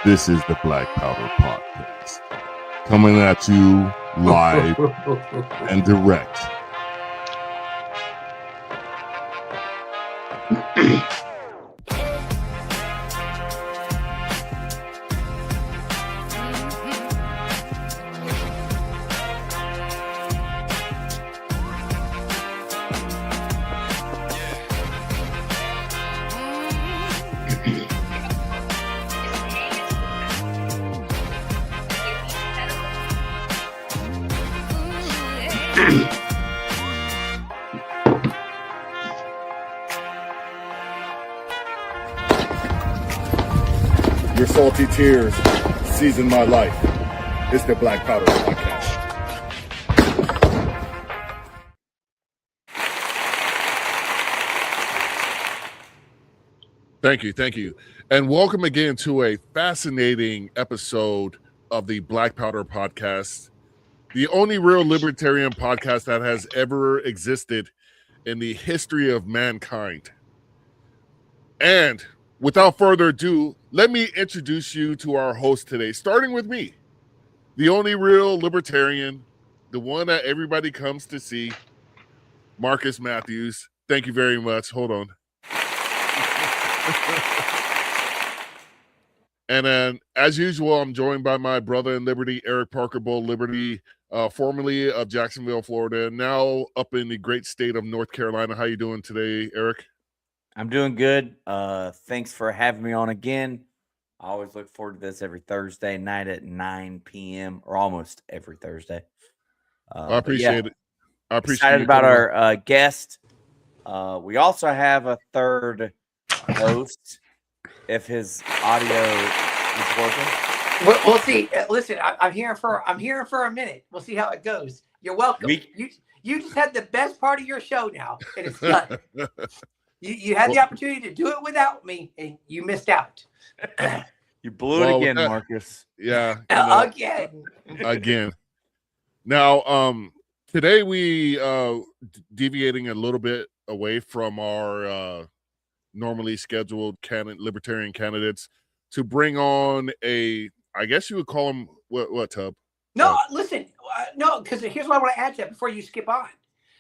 This is the Black Powder Podcast, coming at you live and direct. Your salty tears season my life. It's the Black Powder Podcast. Thank you. And welcome again to a fascinating episode of the Black Powder Podcast, the only real libertarian podcast that has ever existed in the history of mankind. And without further ado, let me introduce you to our host today, starting with me, the only real libertarian, the one that everybody comes to see, Marcus Matthews. Thank you very much. Hold on. And then, as usual, I'm joined by my brother in Liberty, Eric Parker Bull Liberty, formerly of Jacksonville, Florida, now up in the great state of North Carolina. How you doing today, Eric? I'm doing good. Thanks for having me on again. I always look forward to this every Thursday night at 9 p.m. or almost every Thursday. I appreciate it. I appreciate excited about our guest. We also have a third host if his audio is working. We'll see. Listen, I'm here for a minute. We'll see how it goes. You're welcome. You just had the best part of your show now, and it's done. You had the opportunity to do it without me, and you missed out. You blew it again, Marcus. Yeah. Again. Now, today we deviating a little bit away from our normally scheduled libertarian candidates to bring on I guess you would call him what Tub? No, listen, no, because here's what I want to add to that before you skip on.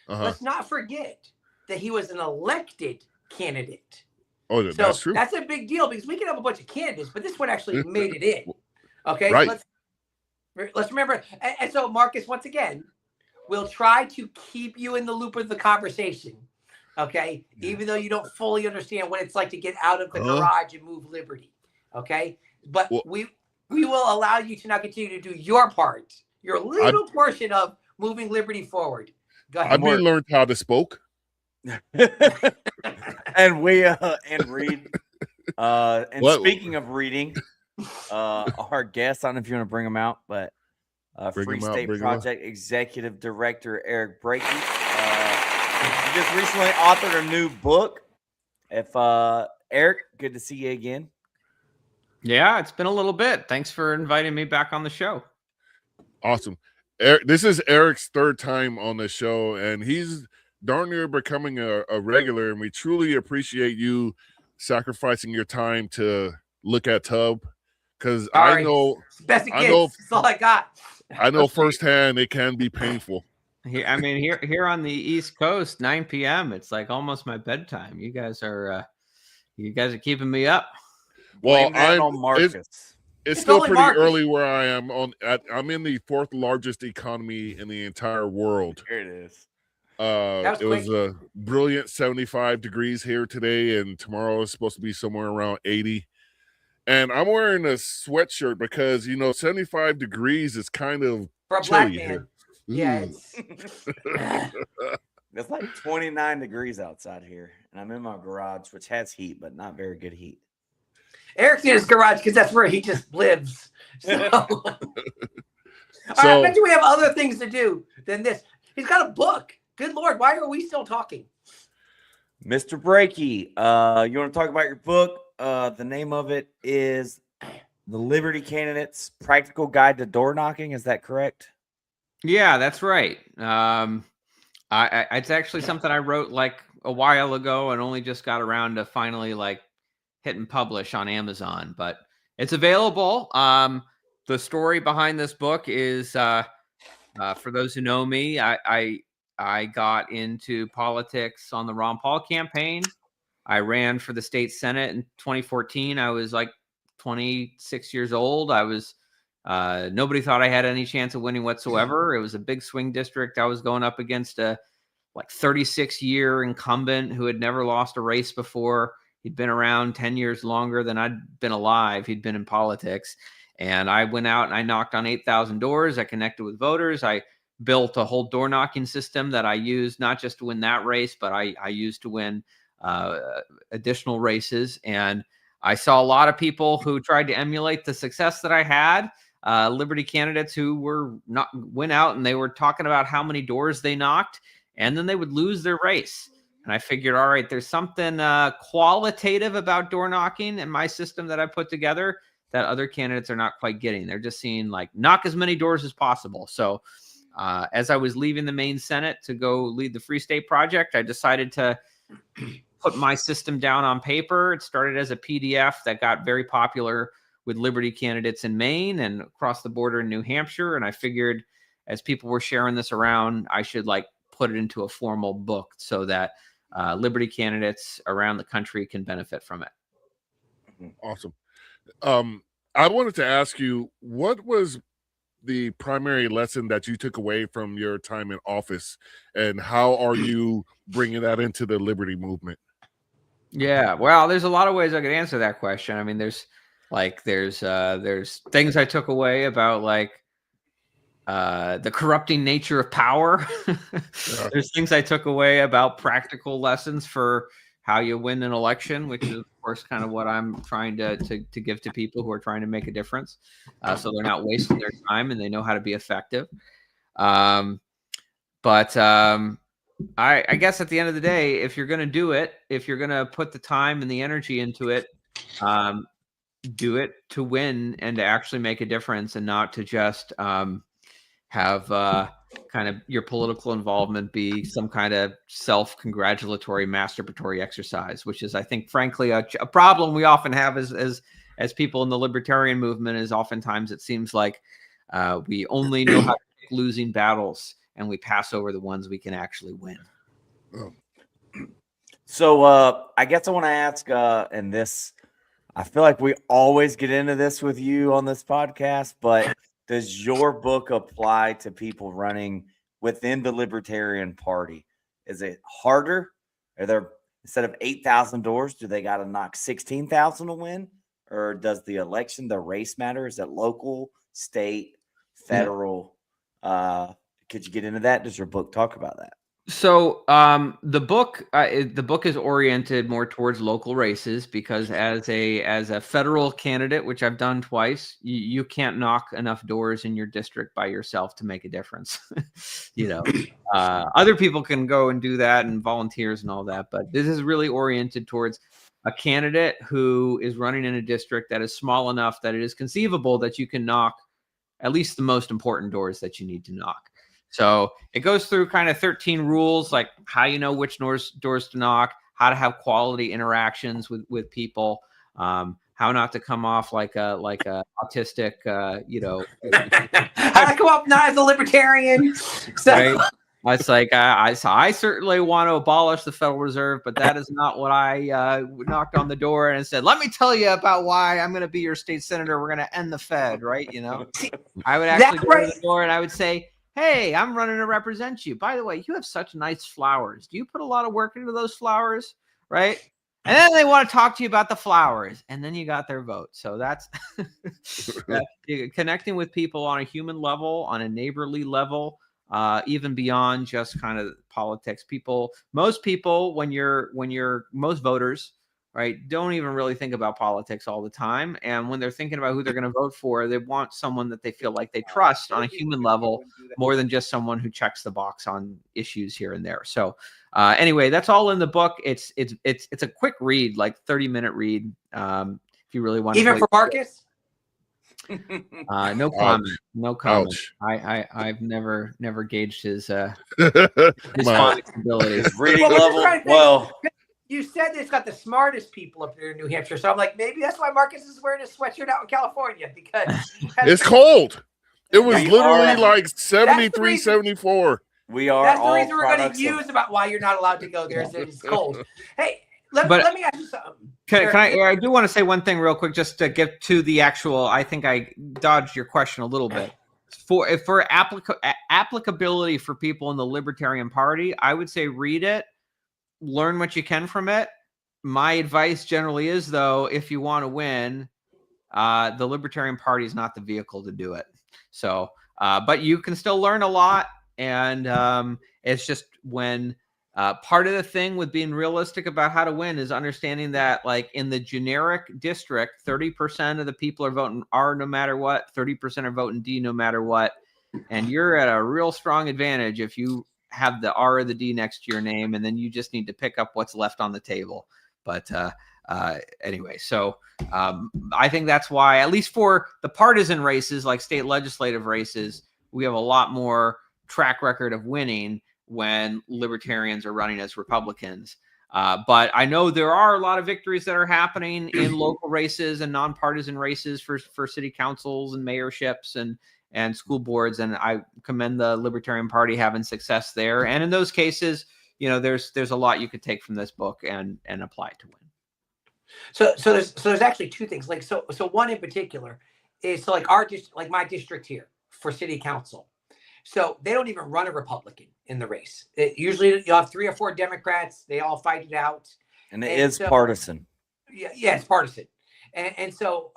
Let's not forget that he was an elected candidate. Oh, that's true. That's a big deal because we can have a bunch of candidates, but this one actually made it in. Okay, right. Let's remember. And so, Marcus, once again, we'll try to keep you in the loop of the conversation. Okay, even though you don't fully understand what it's like to get out of the garage and move Liberty. Okay, but we will allow you to now continue to do your part, your little portion of moving Liberty forward. Go ahead. I've learned how to spoke. and read. Speaking of reading, our guest, I don't know if you want to bring him out, but Free State Project Executive Director Eric Brakey. He just recently authored a new book. Eric, good to see you again. Yeah, it's been a little bit. Thanks for inviting me back on the show. Awesome. Eric, this is Eric's third time on the show, and he's darn near becoming a regular, and we truly appreciate you sacrificing your time to look at Tub, because I know that's all I got. I know firsthand it can be painful. Here on the East Coast, 9 p.m. It's like almost my bedtime. You guys are keeping me up. Well, on Marcus. It's still pretty early where I am. I'm in the fourth largest economy in the entire world. Here it is. It was a brilliant 75 degrees here today, and tomorrow is supposed to be somewhere around 80. And I'm wearing a sweatshirt because 75 degrees is kind of for a black man. Yeah, it's like 29 degrees outside here, and I'm in my garage, which has heat, but not very good heat. Eric's in his garage because that's where he just lives. So. All right, I bet you we have other things to do than this. He's got a book. Good Lord, why are we still talking? Mr. Brakey, you want to talk about your book? The name of it is The Liberty Candidate's Practical Guide to Door Knocking. Is that correct? Yeah, that's right. It's actually something I wrote like a while ago and only just got around to finally like hit and publish on Amazon. But It's available. The story behind this book is, for those who know me, I got into politics on the Ron Paul campaign. I ran for the state Senate in 2014. I was like 26 years old. I was nobody thought I had any chance of winning whatsoever. It was a big swing district. I was going up against a 36-year incumbent who had never lost a race before. He'd been around 10 years longer than I'd been alive. He'd been in politics. And I went out and I knocked on 8,000 doors. I connected with voters. I built a whole door knocking system that I used not just to win that race, but I used to win additional races. And I saw a lot of people who tried to emulate the success that I had. Liberty candidates who went out and they were talking about how many doors they knocked, and then they would lose their race. And I figured, all right, there's something qualitative about door knocking in my system that I put together that other candidates are not quite getting. They're just seeing like knock as many doors as possible. So as I was leaving the Maine Senate to go lead the Free State Project, I decided to put my system down on paper. It started as a PDF that got very popular with Liberty candidates in Maine and across the border in New Hampshire. And I figured as people were sharing this around, I should like put it into a formal book so that Liberty candidates around the country can benefit from it. Awesome. I wanted to ask you, what was the primary lesson that you took away from your time in office, and how are you bringing that into the Liberty movement? Yeah, well, there's a lot of ways I could answer that question. I mean, there's things I took away about like the corrupting nature of power. There's things I took away about practical lessons for how you win an election, which is of course kind of what I'm trying to give to people who are trying to make a difference, so they're not wasting their time and they know how to be effective. I guess at the end of the day, if you're going to do it, if you're going to put the time and the energy into it, do it to win and to actually make a difference, and not to just have kind of your political involvement be some kind of self-congratulatory masturbatory exercise, which is, I think, frankly, a problem we often have as people in the libertarian movement. Is oftentimes it seems like we only know how to pick losing battles and we pass over the ones we can actually win. So I guess I want to ask, and this, I feel like we always get into this with you on this podcast, but does your book apply to people running within the Libertarian Party? Is it harder? Are there, instead of 8,000 doors, do they got to knock 16,000 to win? Or does the election, the race matter? Is it local, state, federal? Could you get into that? Does your book talk about that? So the book is oriented more towards local races, because as a federal candidate, which I've done twice, you can't knock enough doors in your district by yourself to make a difference. Other people can go and do that, and volunteers and all that, but this is really oriented towards a candidate who is running in a district that is small enough that it is conceivable that you can knock at least the most important doors that you need to knock. So it goes through kind of 13 rules, like how you know which doors to knock, how to have quality interactions with people, how not to come off like a autistic, how to come off not as a libertarian. So. Right? It's like I certainly want to abolish the Federal Reserve, but that is not what I knocked on the door and said, let me tell you about why I'm going to be your state senator. We're going to end the Fed, right? I would actually go to the door and I would say, hey, I'm running to represent you. By the way, you have such nice flowers. Do you put a lot of work into those flowers? Right? And then they want to talk to you about the flowers. And then you got their vote. So that's connecting with people on a human level, on a neighborly level, even beyond just kind of politics. Most voters, right, don't even really think about politics all the time. And when they're thinking about who they're going to vote for, they want someone that they feel like they trust on a human level more than just someone who checks the box on issues here and there. So anyway, that's all in the book. It's a quick read, like 30-minute read. If you really want to. Even for Marcus? No comment. No comment. I've never gauged his phonics ability. Reading level. You said it's got the smartest people up there in New Hampshire. So I'm like, maybe that's why Marcus is wearing a sweatshirt out in California, because it's cold. It was literally like 73, 74. We are. That's the reason we're going to use about why you're not allowed to go there. Is that it's cold. Hey, let me ask you something. Can I do want to say one thing real quick, just to get to the actual. I think I dodged your question a little bit. For applicability for people in the Libertarian Party, I would say read it, learn what you can from it. My advice generally is, though, if you want to win, the Libertarian Party is not the vehicle to do it. So, but you can still learn a lot, and it's just when part of the thing with being realistic about how to win is understanding that, like in the generic district, 30% of the people are voting R no matter what, 30% are voting D no matter what, and you're at a real strong advantage if you have the R or the D next to your name, and then you just need to pick up what's left on the table. But anyway, so I think that's why, at least for the partisan races, like state legislative races, we have a lot more track record of winning when libertarians are running as Republicans. But I know there are a lot of victories that are happening in local races and nonpartisan races for city councils and mayorships and school boards. And I commend the Libertarian Party having success there. And in those cases, there's a lot you could take from this book and apply to win. So there's actually two things. Like, so one in particular is, so like my district here for city council. So they don't even run a Republican in the race. Usually you'll have 3 or 4 Democrats. They all fight it out. And it is partisan. Yeah, it's partisan. And so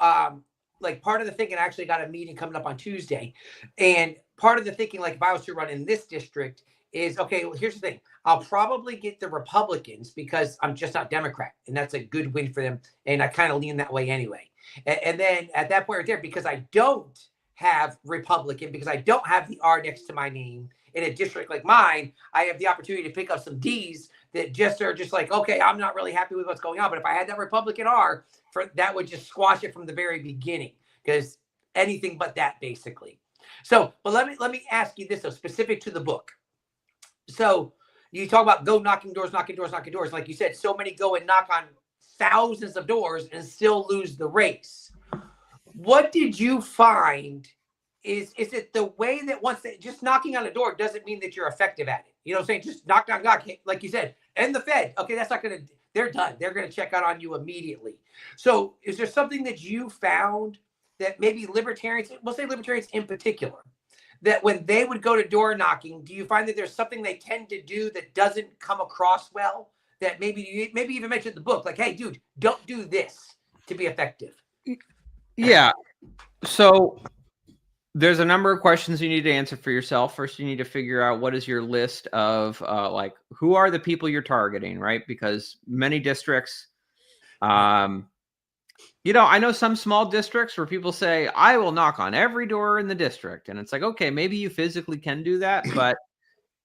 like part of the thinking, I actually got a meeting coming up on Tuesday. And part of the thinking, like if I was to run in this district, is, okay, well, here's the thing. I'll probably get the Republicans because I'm just not Democrat. And that's a good win for them. And I kind of lean that way anyway. And then at that point right there, because I don't have Republican, because I don't have the R next to my name in a district like mine, I have the opportunity to pick up some D's that just are just like, okay, I'm not really happy with what's going on. But if I had that Republican R, that would just squash it from the very beginning, because anything but that, basically. So, but let me ask you this, though, specific to the book. So you talk about go knocking doors. Like you said, so many go and knock on thousands of doors and still lose the race. What did you find? Is it the way that once just knocking on a door doesn't mean that you're effective at it? You know what I'm saying? Just knock, like you said, and the Fed. Okay, that's not going to, they're done. They're going to check out on you immediately. So is there something that you found that maybe libertarians, we'll say libertarians in particular, that when they would go to door knocking, do you find that there's something they tend to do that doesn't come across well? That maybe even mentioned in the book, like, hey, dude, don't do this to be effective. Yeah. So there's a number of questions you need to answer for yourself. First, you need to figure out what is your list of like, who are the people you're targeting, right? Because many districts, I know some small districts where people say, I will knock on every door in the district. And it's like, okay, maybe you physically can do that. But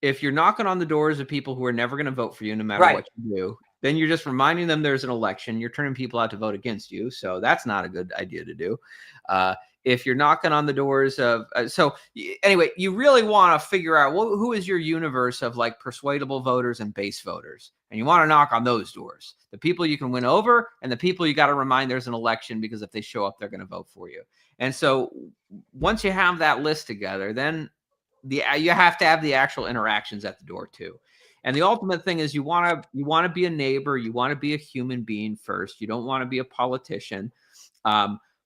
if you're knocking on the doors of people who are never going to vote for you, no matter what you do, then you're just reminding them there's an election. You're turning people out to vote against you. So that's not a good idea to do. If you're knocking on the doors of, anyway, you really want to figure out who is your universe of like persuadable voters and base voters. And you want to knock on those doors, the people you can win over and the people you got to remind there's an election, because if they show up, they're going to vote for you. And so once you have that list together, then you have to have the actual interactions at the door too. And the ultimate thing is you want to be a neighbor. You want to be a human being first. You don't want to be a politician.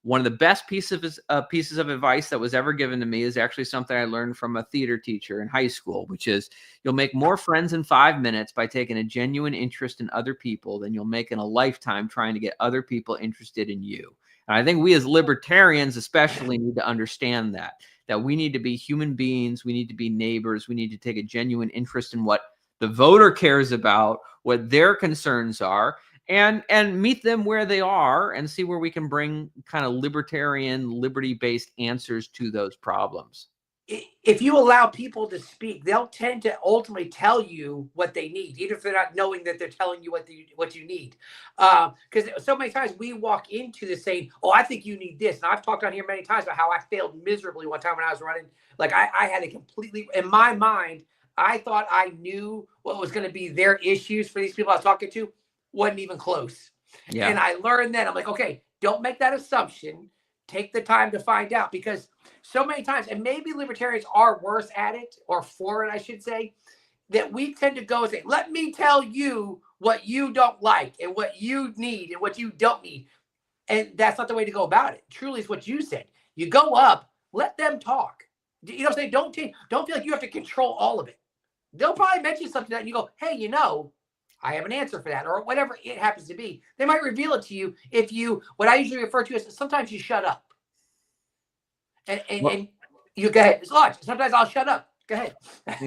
One of the best pieces of advice that was ever given to me is actually something I learned from a theater teacher in high school, which is you'll make more friends in 5 minutes by taking a genuine interest in other people than you'll make in a lifetime trying to get other people interested in you. And I think we as libertarians especially need to understand that we need to be human beings. We need to be neighbors. We need to take a genuine interest in what the voter cares about, what their concerns are, and meet them where they are and see where we can bring kind of libertarian, liberty-based answers to those problems. If you allow people to speak, they'll tend to ultimately tell you what they need, even if they're not knowing that they're telling you what you need. Because so many times we walk into this saying, oh, I think you need this. And I've talked on here many times about how I failed miserably one time when I was running. Like I had a completely, in my mind, I thought I knew what was going to be their issues for these people I was talking to. wasn't even close. Yeah. And I learned that. I'm like, okay, don't make that assumption. Take the time to find out, because so many times, and maybe libertarians are worse at it, or for it, I should say, that we tend to go and say, let me tell you what you don't like and what you need and what you don't need. And that's not the way to go about it. Truly is what you said. You go up, let them talk. You know what I'm saying? Don't feel like you have to control all of it. They'll probably mention something that you go, hey, you know, I have an answer for that, or whatever it happens to be. They might reveal it to you if you, what I usually refer to as, sometimes you shut up. And you go ahead. It's large. Sometimes I'll shut up. Go ahead.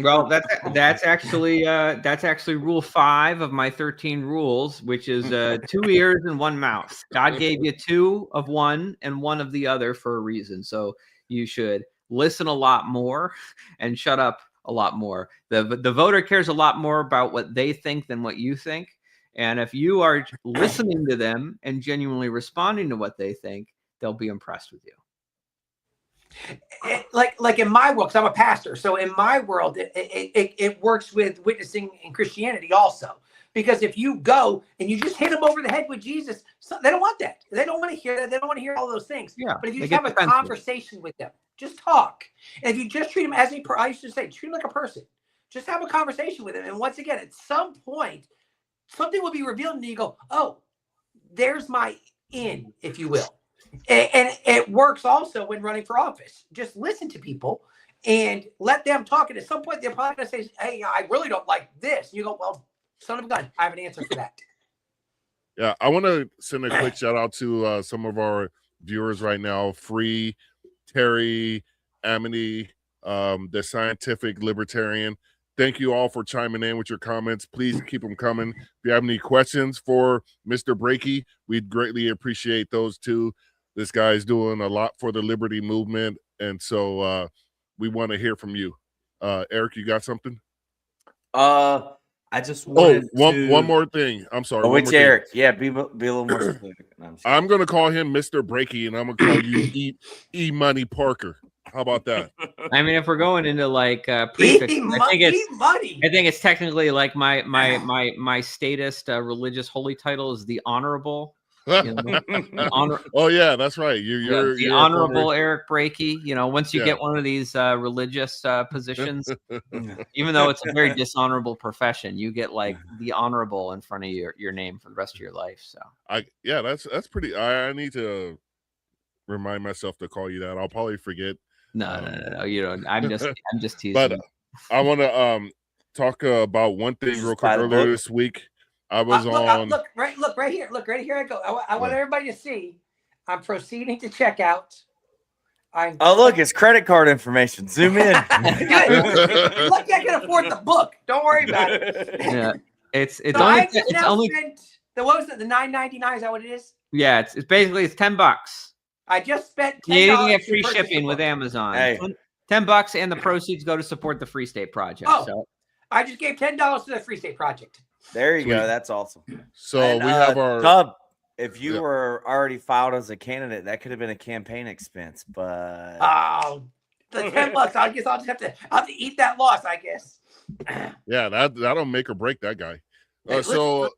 Well, that's actually rule 5 of my 13 rules, which is 2 ears and 1 mouth. God gave you 2 of one and 1 of the other for a reason. So you should listen a lot more and shut up a lot more. The voter cares a lot more about what they think than what you think. And if you are listening to them and genuinely responding to what they think, they'll be impressed with you. Like in my world, because I'm a pastor, so in my world, it works with witnessing in Christianity also. Because if you go and you just hit them over the head with Jesus, they don't want that. They don't want to hear that. They don't want to hear all those things. Yeah, but if you just have a conversation with them, just talk. And if you just treat them as I used to say, treat them like a person. Just have a conversation with them. And once again, at some point, something will be revealed and you go, oh, there's my in, if you will. And it works also when running for office. Just listen to people and let them talk. And at some point, they're probably going to say, hey, I really don't like this. And you go, well, son of a gun, I have an answer for that. Yeah, I want to send a quick shout out to some of our viewers right now. Free, Terry, Amity, the Scientific Libertarian. Thank you all for chiming in with your comments. Please keep them coming. If you have any questions for Mr. Brakey, we'd greatly appreciate those too. This guy's doing a lot for the liberty movement, and so we want to hear from you. Eric, you got something? I just wanted one more thing. I'm sorry. Which Eric? Yeah, be a little more specific. I'm going to call him Mr. Brakey, and I'm going to call you E Money Parker. How about that? I mean, if we're going into like prefix, I think it's technically like my statist religious holy title is the Honorable. You know, oh yeah, that's right. You're the Honorable Eric Brakey. You know, once you get one of these religious positions, even though it's a very dishonorable profession, you get like the Honorable in front of your name for the rest of your life. So that's pretty. I need to remind myself to call you that. I'll probably forget. No, you don't. I'm just teasing. But I want to talk about one thing real quick. Earlier this week, I was on. Look right here. Look right here. I go. I want everybody to see. I'm proceeding to check out. Look, it's credit card information. Zoom in. Lucky I can afford the book. Don't worry about it. Yeah, it's so only spent what was it? The $9.99 is that what it is? Yeah, it's basically $10. I just spent $10. You can get free shipping with Amazon. Hey. $10 and the proceeds go to support the Free State Project. Oh, so I just gave $10 to the Free State Project. There you go. That's awesome. So we have our Tub. If you were already filed as a candidate, that could have been a campaign expense. But the $10, I guess I'll have to eat that loss. I guess. Yeah, that'll make or break that guy. So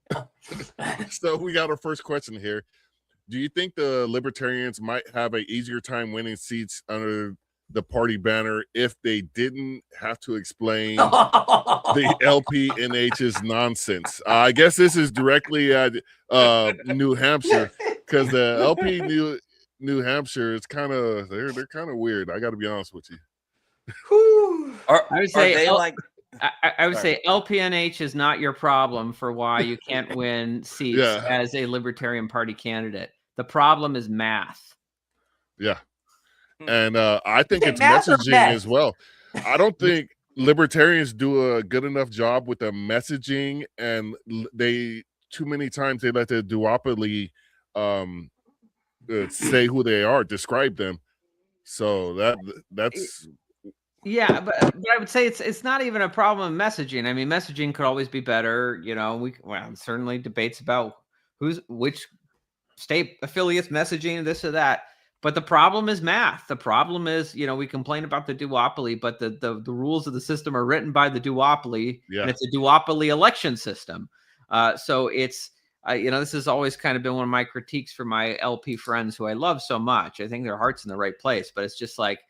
we got our first question here. Do you think the Libertarians might have an easier time winning seats under the party banner if they didn't have to explain the LPNH's nonsense? I guess this is directly at New Hampshire, because the LP New Hampshire is kind of they're kind of weird. I got to be honest with you. I would say LPNH is not your problem for why you can't win seats as a Libertarian Party candidate. The problem is math. Yeah. And I think it's messaging as well. I don't think libertarians do a good enough job with the messaging, and they too many times they let the duopoly say who they are, describe them. So that's yeah, but I would say it's not even a problem of messaging. I mean, messaging could always be better. You know, certainly debates about which state affiliates messaging, this or that. But the problem is math. The problem is, we complain about the duopoly, but the rules of the system are written by the duopoly, and it's a duopoly election system. So it's this has always kind of been one of my critiques for my LP friends who I love so much. I think their heart's in the right place, but it's just like,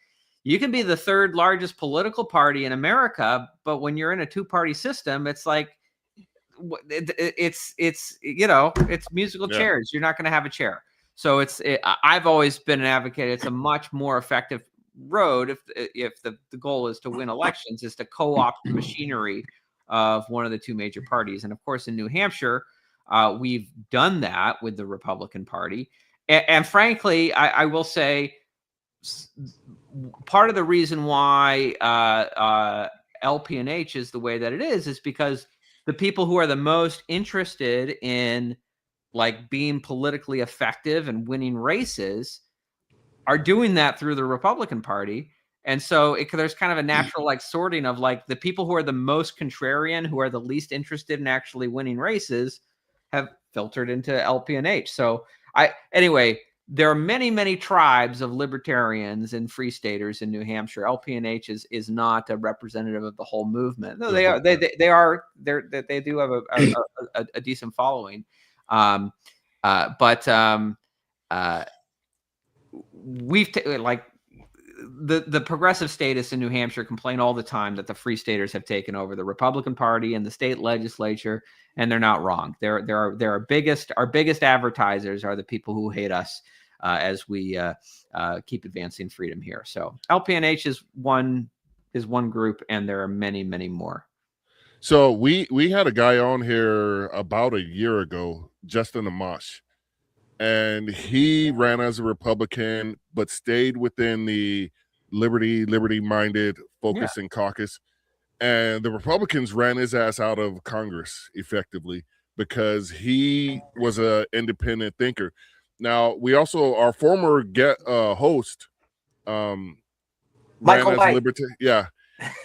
you can be the third largest political party in America, but when you're in a two-party system, it's like, it's musical chairs. You're not going to have a chair. So I've always been an advocate. It's a much more effective road if the goal is to win elections, is to co-opt the machinery of one of the two major parties. And of course, in New Hampshire, we've done that with the Republican Party. And frankly, I will say part of the reason why LPNH is the way that it is because the people who are the most interested in like being politically effective and winning races are doing that through the Republican Party. And so there's kind of a natural like sorting of like the people who are the most contrarian, who are the least interested in actually winning races, have filtered into LPNH. So anyway, there are many, many tribes of libertarians and free staters in New Hampshire. LPNH is not a representative of the whole movement. No, they are. They do have a decent following. But we've like the progressive statists in New Hampshire complain all the time that the free staters have taken over the Republican Party and the state legislature, and they're not wrong. Our biggest advertisers are the people who hate us as we keep advancing freedom here. So LPNH is one group, and there are many, many more. So we had a guy on here about a year ago, Justin Amash, and he ran as a Republican, but stayed within the liberty-minded focus and caucus. And the Republicans ran his ass out of Congress effectively because he was an independent thinker. Now, we also, our former host, Michael ran White.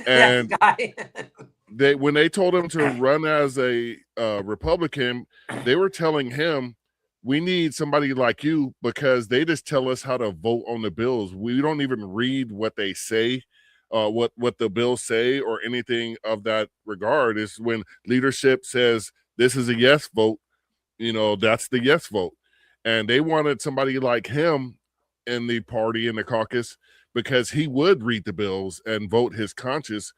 as and when they told him to run as a Republican, they were telling him, we need somebody like you because they just tell us how to vote on the bills. We don't even read what they say, what the bills say or anything of that regard. Is when leadership says this is a yes vote, that's the yes vote. And they wanted somebody like him in the party, in the caucus, because he would read the bills and vote his conscience.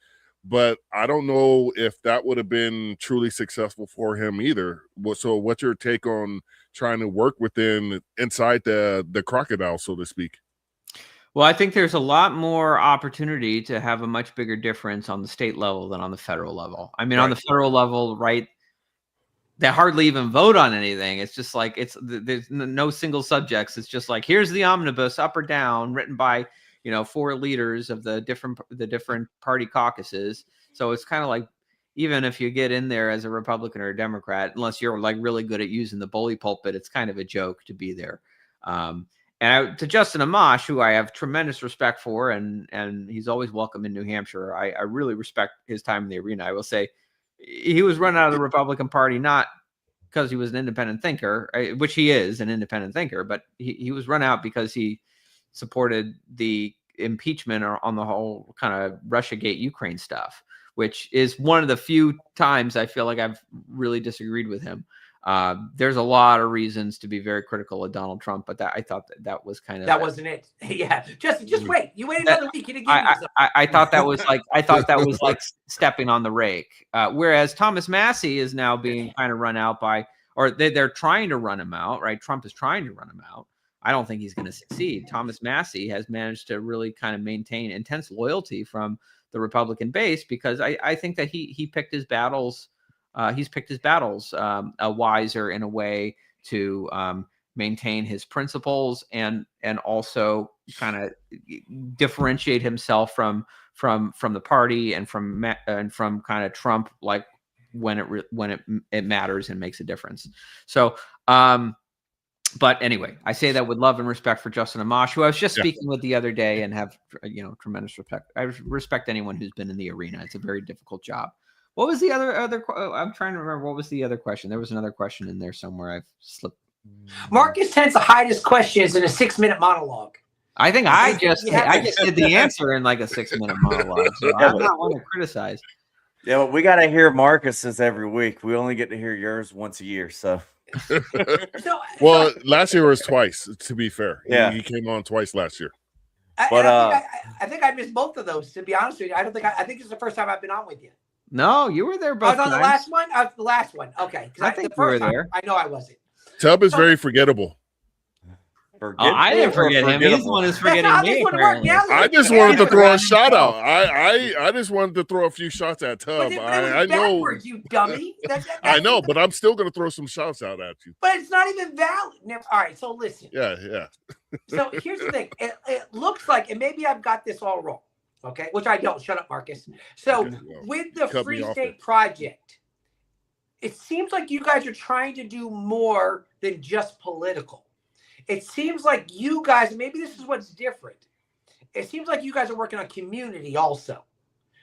But I don't know if that would have been truly successful for him either. So what's your take on trying to work inside the crocodile, so to speak? Well, I think there's a lot more opportunity to have a much bigger difference on the state level than on the federal level. I mean, on the federal level, right, they hardly even vote on anything. It's just like there's no single subjects. It's just like, here's the omnibus, up or down, written by 4 leaders of the different party caucuses. So it's kind of like, even if you get in there as a Republican or a Democrat, unless you're like really good at using the bully pulpit, it's kind of a joke to be there. And to Justin Amash, who I have tremendous respect for, and he's always welcome in New Hampshire. I really respect his time in the arena. I will say he was run out of the Republican Party not because he was an independent thinker, which he is an independent thinker, but he was run out because he supported the impeachment on the whole kind of Russiagate Ukraine stuff, which is one of the few times I feel like I've really disagreed with him. There's a lot of reasons to be very critical of Donald Trump, but I thought that was kind of wasn't it. Yeah, just wait. You wait another week to give yourself. I thought that was like stepping on the rake. Whereas Thomas Massey is now being kind of run out by, or they're trying to run him out. Right, Trump is trying to run him out. I don't think he's going to succeed. Thomas Massey has managed to really kind of maintain intense loyalty from the Republican base because I think that he picked his battles. He's picked his battles wiser in a way to maintain his principles and also kind of differentiate himself from the party and from kind of Trump, like when it matters and makes a difference. So. But anyway, I say that with love and respect for Justin Amash, who I was just speaking with the other day, and have tremendous respect. I respect anyone who's been in the arena. It's a very difficult job. What was the other? I'm trying to remember. What was the other question? There was another question in there somewhere. I've slipped. Marcus tends to hide his questions in a 6-minute monologue. I think I just did the answer in like a 6-minute monologue. So I'm not one to criticize. Yeah, but we got to hear Marcus's every week. We only get to hear yours once a year. So Well, last year was twice, to be fair. Yeah. He came on twice last year. I think I missed both of those, to be honest with you. I think this is the first time I've been on with you. No, you were there both I was on times. the last one? I was the last one. Okay. I think the first you were there. time, I know I wasn't. Tubb is very forgettable. I didn't forget him. He's the one who's forgetting me. I just wanted to throw a shout out. I just wanted to throw a few shots at Tubb. I know, you dummy. I know, but I'm still going to throw some shots out at you. But it's not even valid. All right, so listen. Yeah. So here's the thing. It looks like, and maybe I've got this all wrong, okay? Which I don't. Shut up, Marcus. So with the Free State Project, it seems like you guys are trying to do more than just political. It seems like you guys, and maybe this is what's different. It seems like you guys are working on community also.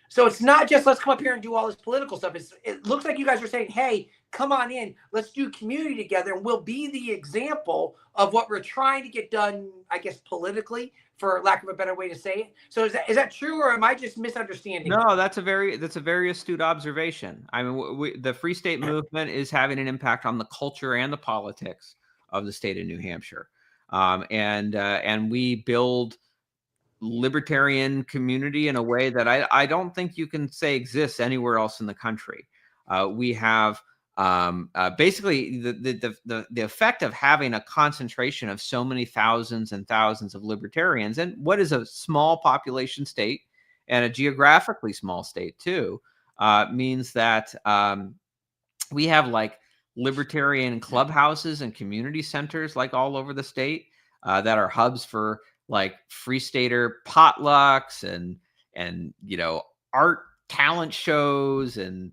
So it's not just let's come up here and do all this political stuff. It looks like you guys are saying, hey, come on in, let's do community together, and we'll be the example of what we're trying to get done, I guess, politically, for lack of a better way to say it. So is that true, or am I just misunderstanding? No, that's a very astute observation. I mean, the Free State movement is having an impact on the culture and the politics of the state of New Hampshire. And we build libertarian community in a way that I don't think you can say exists anywhere else in the country. We have basically the effect of having a concentration of so many thousands and thousands of libertarians, and what is a small population state and a geographically small state too, means that we have like libertarian clubhouses and community centers like all over the state that are hubs for like Free Stater potlucks and art talent shows and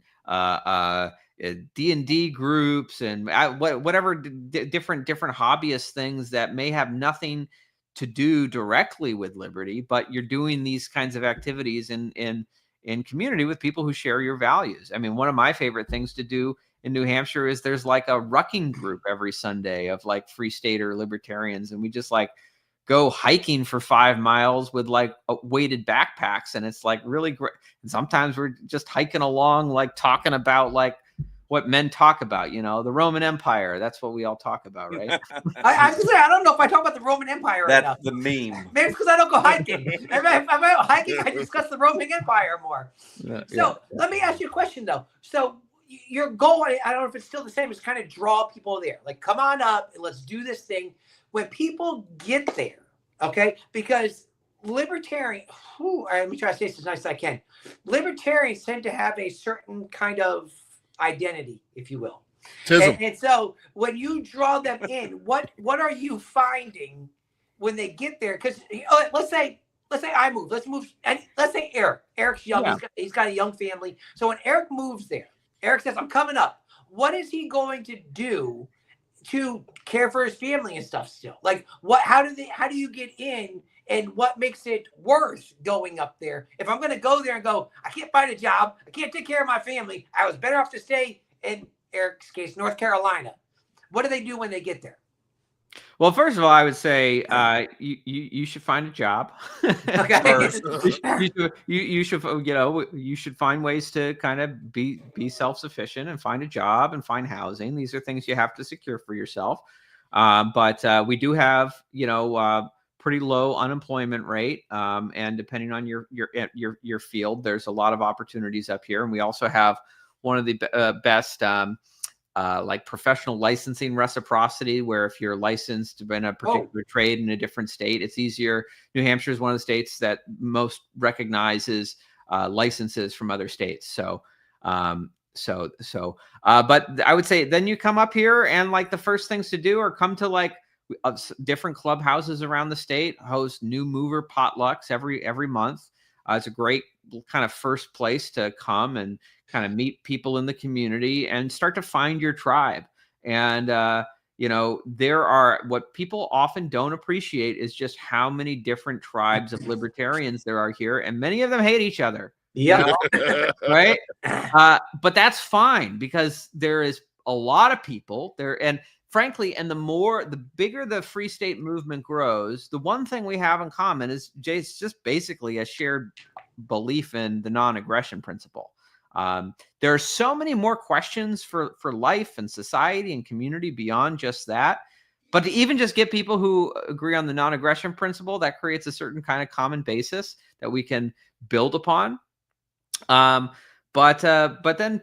D&D groups and whatever different hobbyist things that may have nothing to do directly with liberty, but you're doing these kinds of activities in community with people who share your values. I mean, one of my favorite things to do in New Hampshire is there's like a rucking group every Sunday of like Free Stater libertarians, and we just like go hiking for 5 miles with like weighted backpacks, and it's like really great. And sometimes we're just hiking along, like talking about like what men talk about, the Roman Empire. That's what we all talk about, right? I was gonna say, I don't know if I talk about the Roman Empire right now. That's the meme. Maybe it's because I don't go hiking. If I'm out hiking, I discuss the Roman Empire more. Let me ask you a question though. So your goal, I don't know if it's still the same, is kind of draw people there. Like, come on up and let's do this thing. When people get there, okay, because libertarian, let me try to say this as nice as I can. Libertarians tend to have a certain kind of identity, if you will. And so when you draw them in, what are you finding when they get there? Because let's say I move. Let's move. And let's say Eric. Eric's young. Yeah. He's got a young family. So when Eric moves there, Eric says, I'm coming up. What is he going to do to care for his family and stuff still? Like, how do you get in, and what makes it worth going up there? If I'm going to go there and go, I can't find a job, I can't take care of my family, I was better off to stay in Eric's case, North Carolina. What do they do when they get there? Well, first of all, I would say you should find a job. Okay. you should find ways to kind of be self-sufficient and find a job and find housing. These are things you have to secure for yourself. But we do have pretty low unemployment rate, and depending on your field, there's a lot of opportunities up here. And we also have one of the best like professional licensing reciprocity, where if you're licensed in a particular trade in a different state, it's easier. New Hampshire is one of the states that most recognizes licenses from other states. But I would say then you come up here, and like the first things to do are come to like different clubhouses around the state, host new mover potlucks every month. It's a great kind of first place to come and kind of meet people in the community and start to find your tribe. And, there are, what people often don't appreciate is just how many different tribes of libertarians there are here. And many of them hate each other. Yeah. Right. But that's fine, because there is a lot of people there. And frankly, and the bigger the Free State movement grows, the one thing we have in common is just basically a shared belief in the non-aggression principle. There are so many more questions for life and society and community beyond just that. But to even just get people who agree on the non-aggression principle, that creates a certain kind of common basis that we can build upon. But then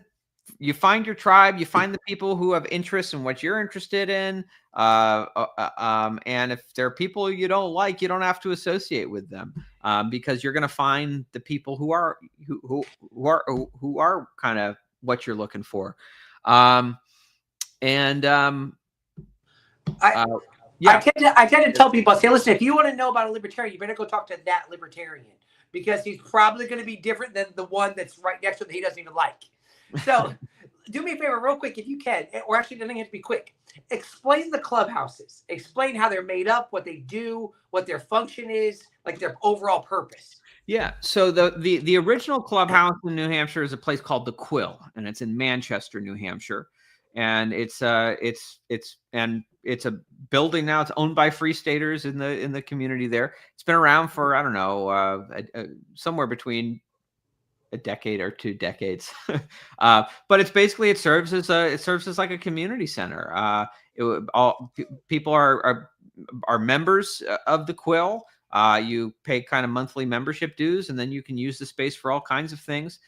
you find your tribe, you find the people who have interests in what you're interested in. And if there are people you don't like, you don't have to associate with them, because you're going to find the people who are kind of what you're looking for. I tend to tell people, I say, listen, if you want to know about a libertarian, you better go talk to that libertarian, because he's probably going to be different than the one that's right next to him that he doesn't even like. So do me a favor real quick, if you can, or actually it doesn't have to be quick. Explain the clubhouses. Explain how they're made up, what they do, what their function is, like their overall purpose. Yeah. So the original clubhouse in New Hampshire is a place called the Quill, and it's in Manchester, New Hampshire. And it's a building now. It's owned by Free Staters in the community there. It's been around for, I don't know, somewhere between a decade or 2 decades. But it's basically, it serves as like a community center. All people are members of the Quill. You pay kind of monthly membership dues, and then you can use the space for all kinds of things.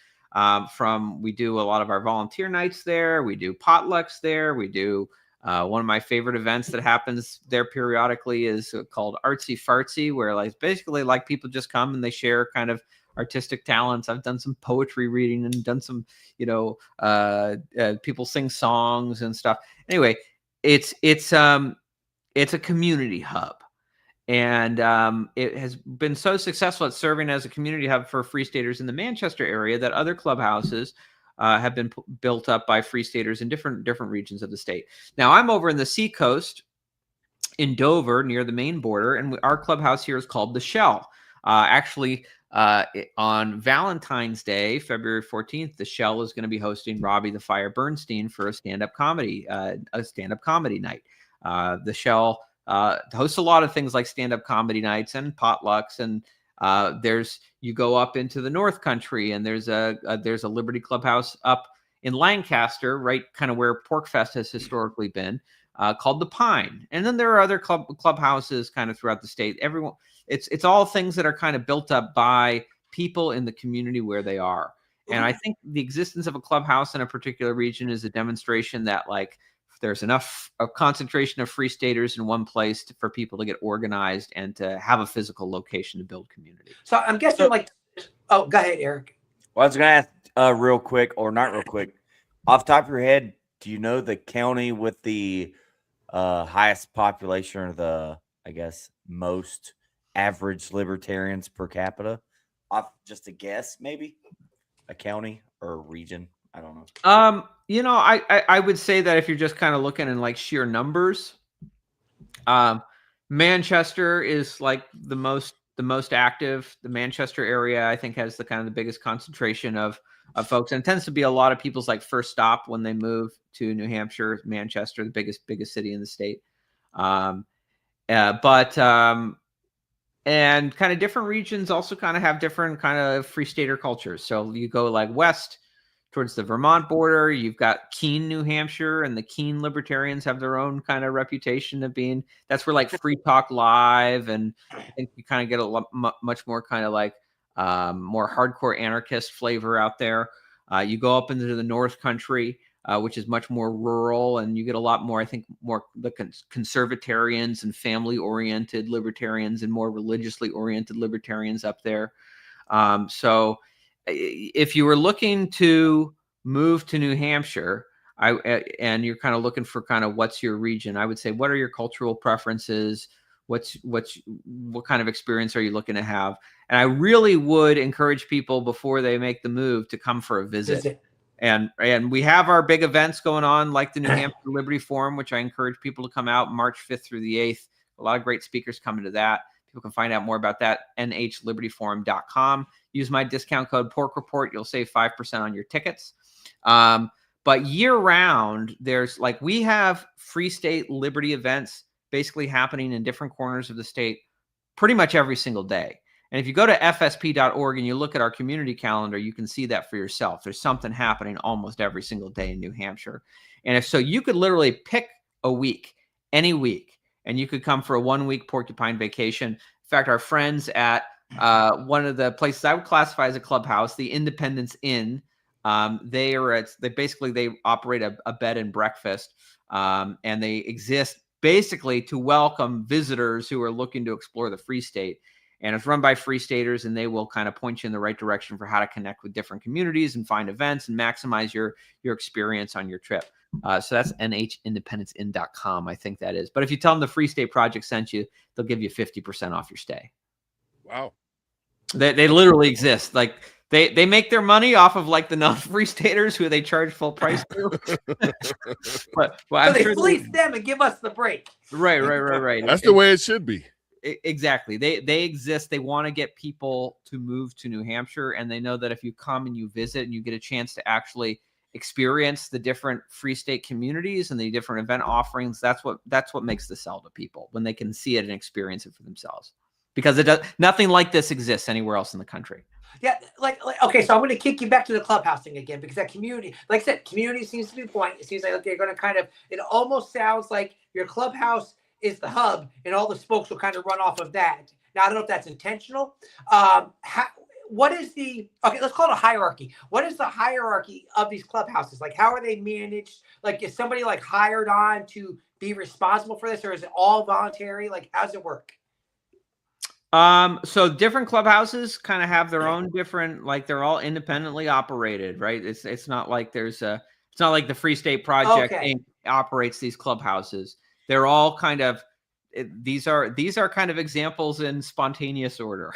We do a lot of our volunteer nights there. We do potlucks there. We do one of my favorite events that happens there periodically is called Artsy Fartsy, where like basically like people just come and they share kind of artistic talents. I've done some poetry reading and done some, people sing songs and stuff. Anyway, it's a community hub. And it has been so successful at serving as a community hub for Free Staters in the Manchester area that other clubhouses have been built up by Free Staters in different regions of the state. Now, I'm over in the Seacoast in Dover near the Maine border, and our clubhouse here is called The Shell. On Valentine's Day, February 14th, The Shell is going to be hosting Robbie the Fire Bernstein for a stand-up comedy night. The Shell hosts a lot of things like stand-up comedy nights and potlucks, and you go up into the North Country, and there's a Liberty Clubhouse up in Lancaster, right, kind of where Porkfest has historically been, called The Pine. And then there are other clubhouses kind of throughout the state. It's all things that are kind of built up by people in the community where they are. And I think the existence of a clubhouse in a particular region is a demonstration that, like, there's enough a concentration of Free Staters in one place for people to get organized and to have a physical location to build community. So I'm guessing go ahead, Eric. Well, I was going to ask real quick, or not real quick, off the top of your head, do you know the county with the highest population, or the, I guess, most average libertarians per capita? Off just a guess, maybe a county or a region. I don't know. I would say that if you're just kind of looking in like sheer numbers, Manchester is like the most active. The Manchester area, I think, has the kind of the biggest concentration of folks, and it tends to be a lot of people's like first stop when they move to New Hampshire. Manchester, the biggest city in the state. And kind of different regions also kind of have different kind of Free Stater cultures. So you go like west towards the Vermont border, you've got Keene, New Hampshire, and the Keene libertarians have their own kind of reputation of being, that's where like Free Talk Live, and I think you kind of get a much more kind of like more hardcore anarchist flavor out there. You go up into the North Country, which is much more rural, and you get a lot more, I think, more the conservatarians and family-oriented libertarians and more religiously oriented libertarians up there. So if you were looking to move to New Hampshire, and you're kind of looking for kind of what's your region, I would say, what are your cultural preferences? What kind of experience are you looking to have? And I really would encourage people before they make the move to come for a visit. And we have our big events going on, like the New Hampshire Liberty Forum, which I encourage people to come out March 5th through the 8th. A lot of great speakers coming to that. People can find out more about that, nhlibertyforum.com. Use my discount code PORKREPORT. You'll save 5% on your tickets. But year round, we have Free State Liberty events basically happening in different corners of the state pretty much every single day. And if you go to fsp.org and you look at our community calendar, you can see that for yourself. There's something happening almost every single day in New Hampshire. And if so, you could literally pick a week, any week, and you could come for a 1-week porcupine vacation. In fact, our friends at one of the places I would classify as a clubhouse, the Independence Inn, they operate a bed and breakfast, and they exist basically to welcome visitors who are looking to explore the Free State. And it's run by Free Staters, and they will kind of point you in the right direction for how to connect with different communities and find events and maximize your experience on your trip. So that's nhindependenceinn.com, I think that is. But if you tell them the Free State Project sent you, they'll give you 50% off your stay. Wow. They literally exist. Like they make their money off of like the non-Free Staters who they charge full price to. but so they fleece them and give us the break. Right. That's the way it should be. Exactly. They exist. They want to get people to move to New Hampshire, and they know that if you come and you visit and you get a chance to actually experience the different Free State communities and the different event offerings, that's what makes the sell to people, when they can see it and experience it for themselves. Because nothing like this exists anywhere else in the country. Yeah, like okay, so I'm going to kick you back to the clubhouse thing again, because that community, like I said, community seems to be the point. It seems like, okay, you're going to kind of, it almost sounds like your clubhouse is the hub, and all the spokes will kind of run off of that. Now, I don't know if that's intentional. What is okay, let's call it a hierarchy. What is the hierarchy of these clubhouses? Like, how are they managed? Like, is somebody like hired on to be responsible for this, or is it all voluntary? Like, how does it work? So different clubhouses kind of have their own different, like they're all independently operated, right? It's not like it's not like the Free State Project operates these clubhouses. They're all kind of, these are kind of examples in spontaneous order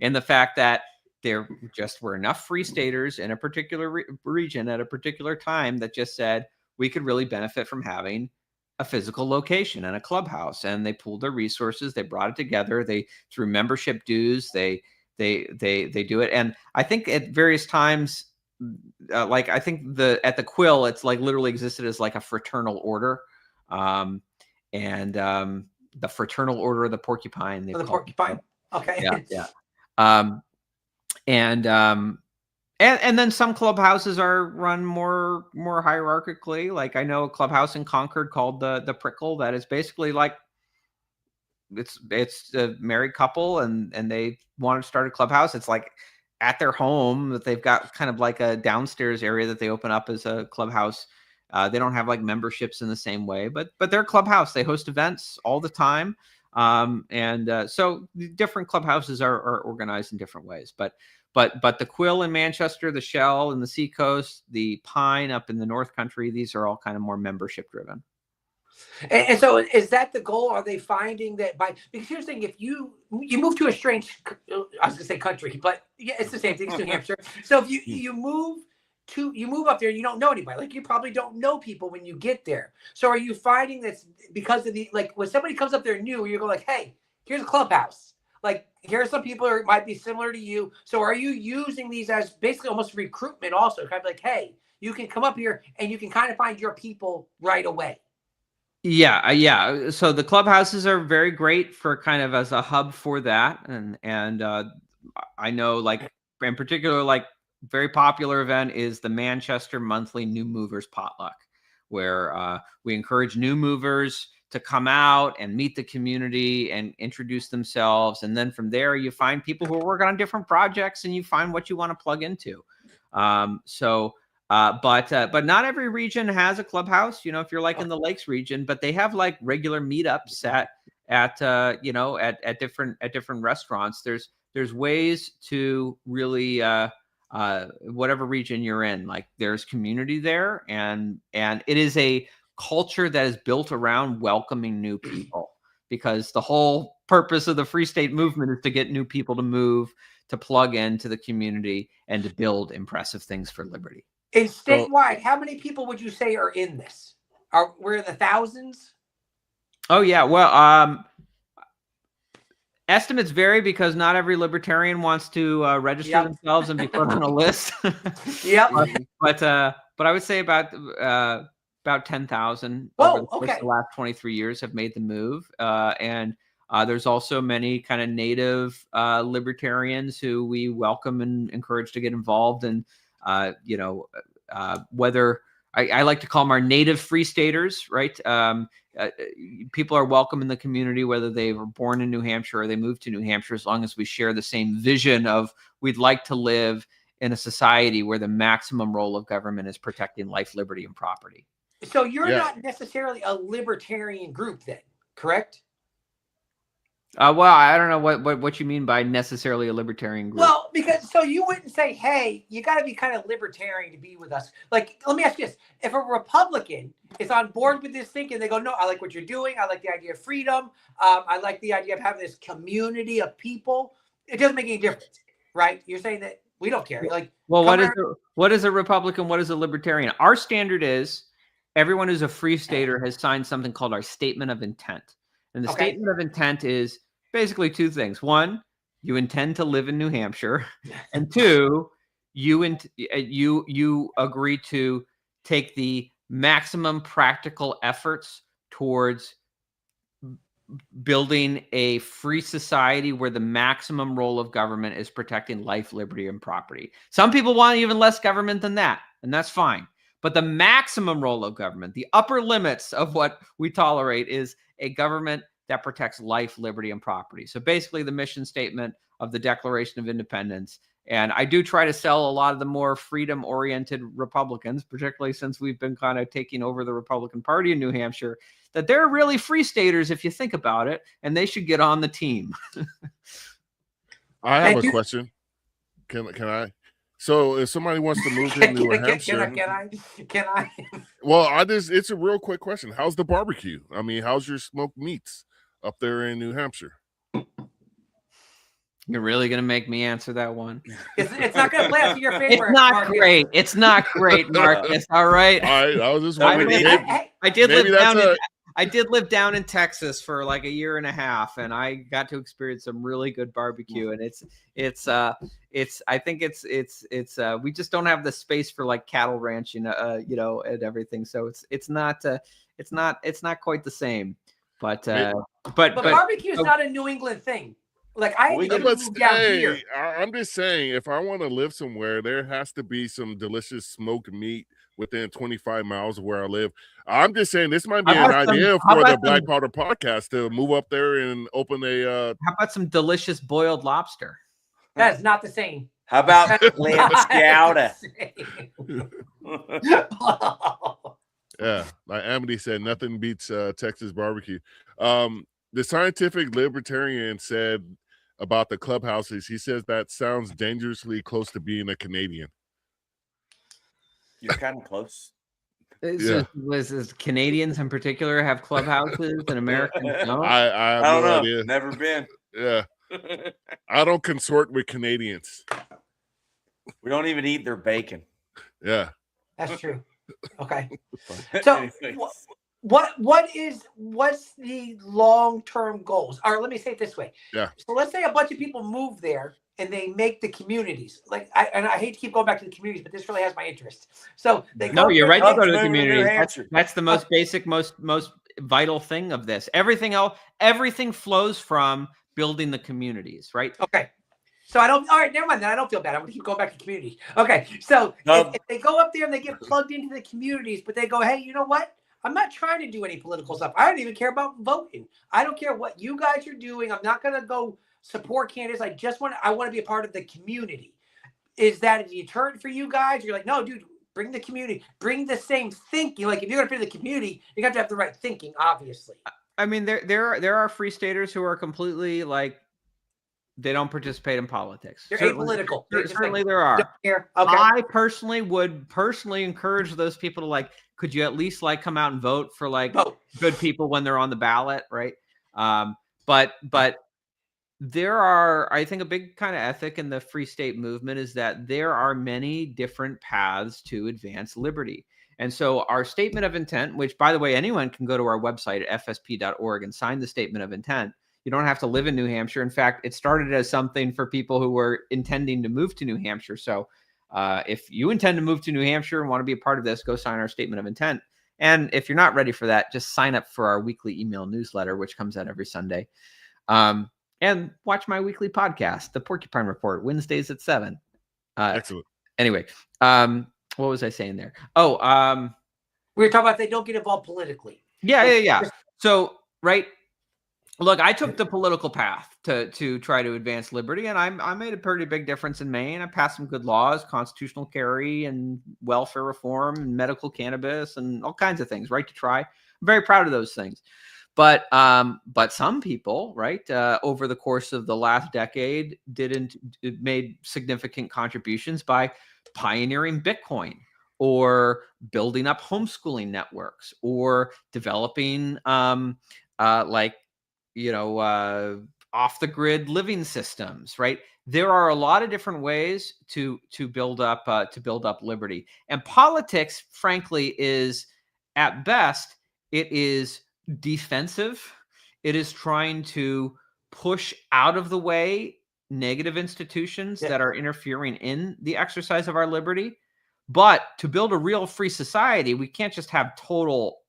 in the fact that there just were enough Free Staters in a particular region at a particular time that just said, we could really benefit from having a physical location and a clubhouse, and they pooled their resources. They brought it together. They, through membership dues, they do it. And I think at various times, like I think at the Quill, it's like literally existed as like a fraternal order, and the Fraternal Order of the Porcupine. The Porcupine. Okay. Yeah. And then some clubhouses are run more hierarchically. Like I know a clubhouse in Concord called the Prickle that is basically like it's a married couple and they want to start a clubhouse. It's like at their home that they've got kind of like a downstairs area that they open up as a clubhouse. They don't have like memberships in the same way, but they're a clubhouse. They host events all the time. So different clubhouses are organized in different ways, but the Quill in Manchester, the Shell in the Seacoast, the Pine up in the North Country, these are all kind of more membership driven. And so is that the goal? Are they finding that because here's the thing, if you move to a strange, I was going to say country, but yeah, it's the same thing. It's New Hampshire. So if you move up there, you don't know anybody. Like you probably don't know people when you get there. So are you finding that's because of when somebody comes up there new, you go like, hey, here's a clubhouse. Like, here are some people who might be similar to you. So are you using these as basically almost recruitment also? Kind of like, hey, you can come up here and you can kind of find your people right away. Yeah. So the clubhouses are very great for kind of as a hub for that. And I know like in particular, like very popular event is the Manchester monthly New Movers Potluck, where we encourage new movers to come out and meet the community and introduce themselves. And then from there, you find people who are working on different projects and you find what you want to plug into. But not every region has a clubhouse, if you're like in the Lakes region, but they have like regular meetups at different restaurants. There's ways to really, whatever region you're in, like there's community there and it is a culture that is built around welcoming new people, because the whole purpose of the Free State movement is to get new people to move, to plug into the community and to build impressive things for liberty. And statewide, how many people would you say are in this? We're in the thousands? Oh yeah. Well, estimates vary because not every libertarian wants to register themselves and be put on a list. Yep. But I would say about 10,000 over the last 23 years have made the move. And There's also many kind of native libertarians who we welcome and encourage to get involved. And, whether I like to call them our native free staters, right? People are welcome in the community, whether they were born in New Hampshire or they moved to New Hampshire, as long as we share the same vision of we'd like to live in a society where the maximum role of government is protecting life, liberty, and property. So you're not necessarily a libertarian group then, correct? Well, I don't know what you mean by necessarily a libertarian group. Well, because so you wouldn't say, hey, you got to be kind of libertarian to be with us. Like, let me ask you this. If a Republican is on board with this thinking, they go, no, I like what you're doing. I like the idea of freedom. I like the idea of having this community of people. It doesn't make any difference, right? You're saying that we don't care. Like, well, what is a Republican? What is a libertarian? Our standard is everyone who's a free stater has signed something called our statement of intent. And the statement of intent is basically two things. One, you intend to live in New Hampshire. And two, you agree to take the maximum practical efforts towards building a free society where the maximum role of government is protecting life, liberty, and property. Some people want even less government than that, and that's fine. But the maximum role of government, the upper limits of what we tolerate, is a government that protects life, liberty, and property. So basically the mission statement of the Declaration of Independence. And I do try to sell a lot of the more freedom-oriented Republicans, particularly since we've been kind of taking over the Republican Party in New Hampshire, that they're really free staters if you think about it, and they should get on the team. I have a question. Can I? So if somebody wants to move to New Hampshire, can I? Well, it's a real quick question. How's the barbecue? I mean, how's your smoked meats up there in New Hampshire? You're really going to make me answer that one? It's not going to play out to your favor. It's not Marcus. Great. It's not great, Marcus. All right. I was just wondering. I did live down in Texas for like a year and a half, and I got to experience some really good barbecue. And I think it's we just don't have the space for like cattle ranching, and everything. So it's not quite the same. But barbecue is not a New England thing. Like I moved down here. I'm just saying, if I want to live somewhere, there has to be some delicious smoked meat within 25 miles of where I live. I'm just saying this might be an idea for the Black Powder podcast to move up there and open a. How about some delicious boiled lobster? That is not the same. How about lamb chowder? Yeah, like Amity said, nothing beats Texas barbecue. The scientific libertarian said about the clubhouses, he says that sounds dangerously close to being a Canadian. You're kind of close. Was Canadians in particular have clubhouses and Americans don't? I have no idea. Never been. Yeah. I don't consort with Canadians. We don't even eat their bacon. Yeah. That's true. Okay. So what's the long-term goals? Or let me say it this way. Yeah. So let's say a bunch of people move there and they make the communities. Like I hate to keep going back to the communities, but this really has my interest. So you're right to go to the communities. That's the most basic, most vital thing of this. Everything flows from building the communities, right? Okay. So all right, never mind. Then I don't feel bad. I'm gonna keep going back to community. Okay. So if they go up there and they get plugged into the communities, but they go, hey, you know what? I'm not trying to do any political stuff. I don't even care about voting. I don't care what you guys are doing. I'm not going to go support candidates. I want to be a part of the community. Is that a deterrent for you guys? You're like, no, dude, bring the community, bring the same thinking. Like if you're going to be the community, you have to have the right thinking, obviously. I mean, there are free staters who are completely like, they don't participate in politics. They're apolitical. Certainly there are. Okay. I personally would encourage those people to like, could you at least like come out and vote for like good people when they're on the ballot, right? But there are, I think, a big kind of ethic in the free state movement is that there are many different paths to advance liberty. And so our statement of intent, which by the way, anyone can go to our website at fsp.org and sign the statement of intent. You don't have to live in New Hampshire. In fact, it started as something for people who were intending to move to New Hampshire. So if you intend to move to New Hampshire and want to be a part of this, go sign our statement of intent. And if you're not ready for that, just sign up for our weekly email newsletter, which comes out every Sunday. And watch my weekly podcast, The Porcupine Report, Wednesdays at 7. Excellent. Anyway, what was I saying there? Oh, we were talking about they don't get involved politically. Yeah. So, right. Look, I took the political path to try to advance liberty, and I made a pretty big difference in Maine. I passed some good laws, constitutional carry and welfare reform and medical cannabis and all kinds of things, right to try. I'm very proud of those things. But some people, right, over the course of the last decade made significant contributions by pioneering Bitcoin or building up homeschooling networks or developing off the grid living systems, right? There are a lot of different ways to build up liberty. And politics, frankly, is at best, it is defensive. It is trying to push out of the way negative institutions that are interfering in the exercise of our liberty. But to build a real free society, we can't just have total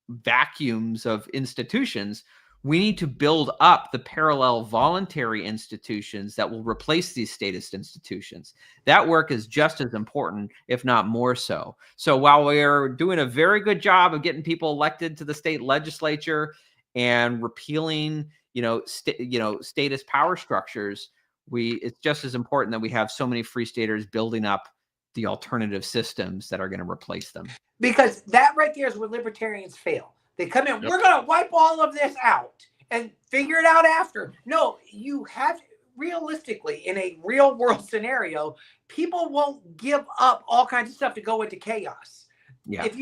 vacuums of institutions. We need to build up the parallel voluntary institutions that will replace these statist institutions. That work is just as important, if not more so. So while we're doing a very good job of getting people elected to the state legislature and repealing, statist power structures, it's just as important that we have so many free staters building up the alternative systems that are going to replace them. Because that right there is where libertarians fail. They come in, we're going to wipe all of this out and figure it out after. No, you have realistically, in a real world scenario, people won't give up all kinds of stuff to go into chaos. Yeah. If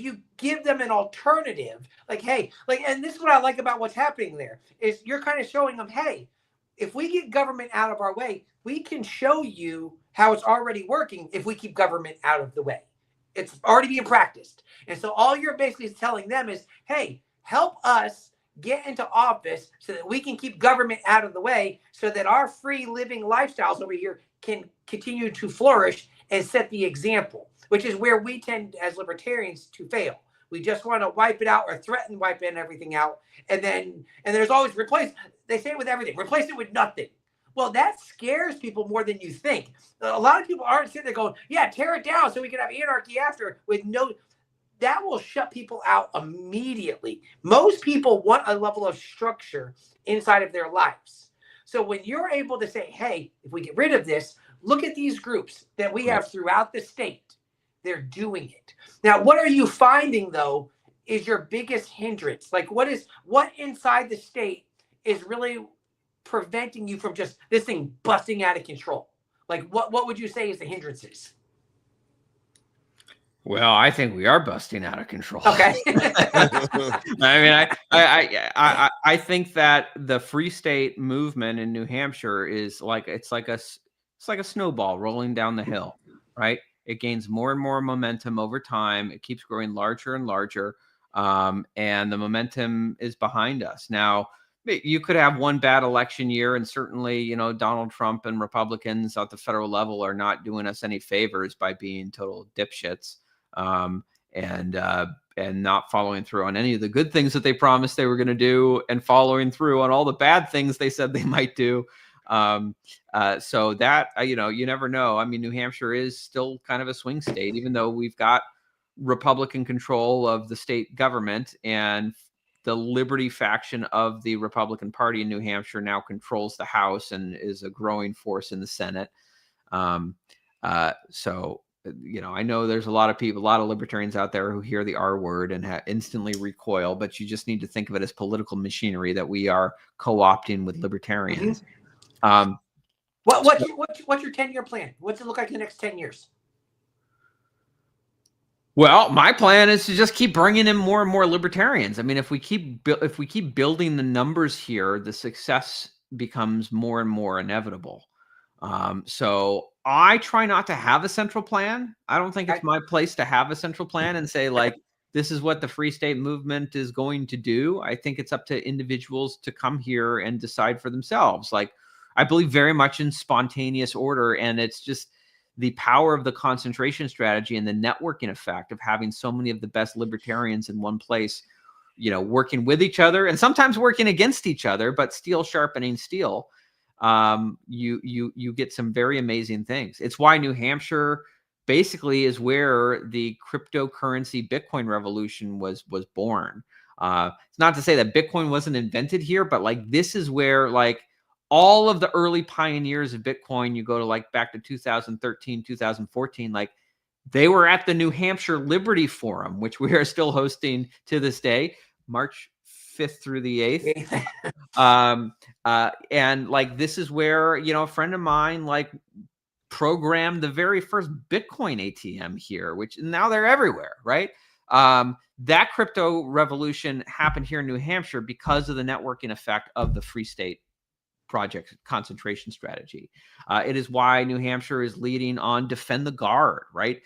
you give them an alternative, and this is what I like about what's happening there, is you're kind of showing them, hey, if we get government out of our way, we can show you how it's already working if we keep government out of the way. It's already being practiced. And so all you're basically telling them is, hey, help us get into office so that we can keep government out of the way so that our free living lifestyles over here can continue to flourish and set the example, which is where we tend as libertarians to fail. We just want to wipe it out or threaten wiping everything out. And there's always they say it with everything, replace it with nothing. Well, that scares people more than you think. A lot of people aren't sitting there going, yeah, tear it down so we can have anarchy after that will shut people out immediately. Most people want a level of structure inside of their lives. So when you're able to say, hey, if we get rid of this, look at these groups that we have throughout the state. They're doing it. Now, what are you finding, though, is your biggest hindrance? Like what inside the state is really preventing you from just this thing busting out of control? Like what would you say is the hindrances? Well, I think we are busting out of control. Okay. I mean, I think that the Free State movement in New Hampshire is like a snowball rolling down the hill, right? It gains more and more momentum over time. It keeps growing larger and larger, and the momentum is behind us now. You could have one bad election year, and certainly, Donald Trump and Republicans at the federal level are not doing us any favors by being total dipshits and not following through on any of the good things that they promised they were going to do, and following through on all the bad things they said they might do. So that you never know. I mean, New Hampshire is still kind of a swing state, even though we've got Republican control of the state government, and the Liberty faction of the Republican Party in New Hampshire now controls the House and is a growing force in the Senate. So, I know there's a lot of libertarians out there who hear the R word and instantly recoil, but you just need to think of it as political machinery that we are co-opting with libertarians. Mm-hmm. What's your 10-year plan? What's it look like in the next 10 years? Well, my plan is to just keep bringing in more and more libertarians. I mean, if we keep building the numbers here, the success becomes more and more inevitable. So I try not to have a central plan. I don't think it's my place to have a central plan and say, like, this is what the Free State movement is going to do. I think it's up to individuals to come here and decide for themselves. Like, I believe very much in spontaneous order, and it's just the power of the concentration strategy and the networking effect of having so many of the best libertarians in one place working with each other and sometimes working against each other, but steel sharpening steel, you get some very amazing things. It's why New Hampshire basically is where the cryptocurrency Bitcoin revolution was born. It's not to say that Bitcoin wasn't invented here, but like this is where like all of the early pioneers of Bitcoin, you go to like back to 2013, 2014, like they were at the New Hampshire Liberty Forum, which we are still hosting to this day, March 5th through the 8th. And like this is where, a friend of mine like programmed the very first Bitcoin ATM here, which now they're everywhere, right? That crypto revolution happened here in New Hampshire because of the networking effect of the Free State Project concentration strategy. It is why New Hampshire is leading on Defend the Guard, right?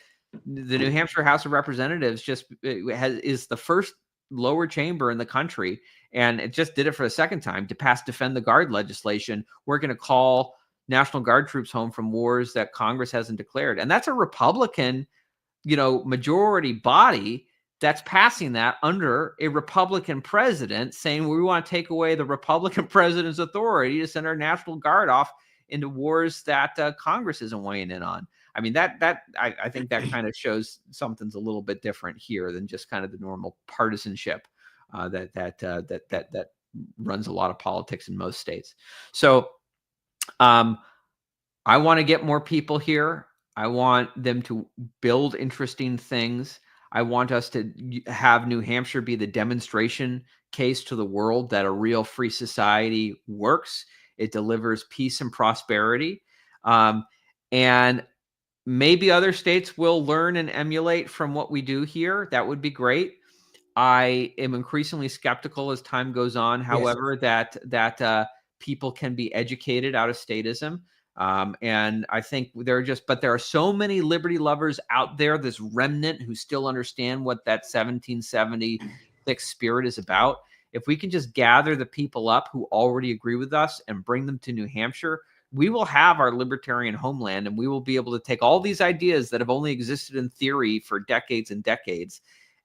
The New Hampshire House of Representatives is the first lower chamber in the country, and it just did it for the second time to pass Defend the Guard legislation. We're going to call National Guard troops home from wars that Congress hasn't declared. And that's a Republican, majority body that's passing that under a Republican president saying we want to take away the Republican president's authority to send our National Guard off into wars that Congress isn't weighing in on. I mean, I think that kind of shows something's a little bit different here than just kind of the normal partisanship that runs a lot of politics in most states. So I want to get more people here. I want them to build interesting things. I want us to have New Hampshire be the demonstration case to the world that a real free society works. It delivers peace and prosperity. And maybe other states will learn and emulate from what we do here. That would be great. I am increasingly skeptical as time goes on, however, that people can be educated out of statism. And I think there are so many liberty lovers out there, this remnant who still understand what that 1776 spirit is about. If we can just gather the people up who already agree with us and bring them to New Hampshire, we will have our libertarian homeland, and we will be able to take all these ideas that have only existed in theory for decades and decades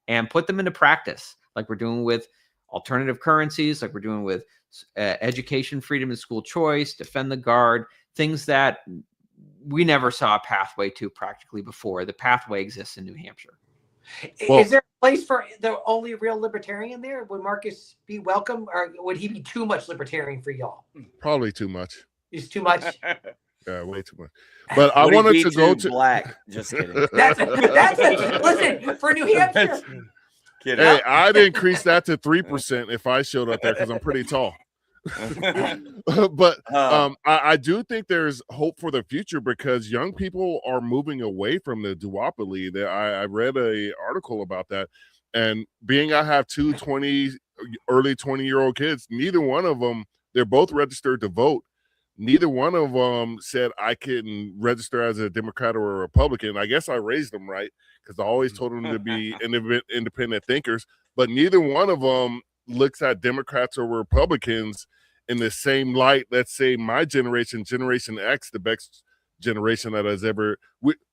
and put them into practice, like we're doing with alternative currencies, like we're doing with education, freedom, and school choice, Defend the Guard, things that we never saw a pathway to practically before. The pathway exists in New Hampshire. Is there a place for the only real libertarian there? Would Marcus be welcome, or would he be too much libertarian for y'all? Probably too much. He's too much. Yeah, way too much. But I wanted to go to black. Just kidding. That's listen, for New Hampshire. Hey, I'd increase that to 3% if I showed up there because I'm pretty tall. But I do think there's hope for the future because young people are moving away from the duopoly. I read an article about that, and being I have two early 20-year-old kids, neither one of them, they're both registered to vote. Neither one of them said I can register as a Democrat or a Republican. I guess I raised them right because I always told them to be independent thinkers, but neither one of them looks at Democrats or Republicans in the same light. Let's say my generation, Generation X, the best generation that has ever.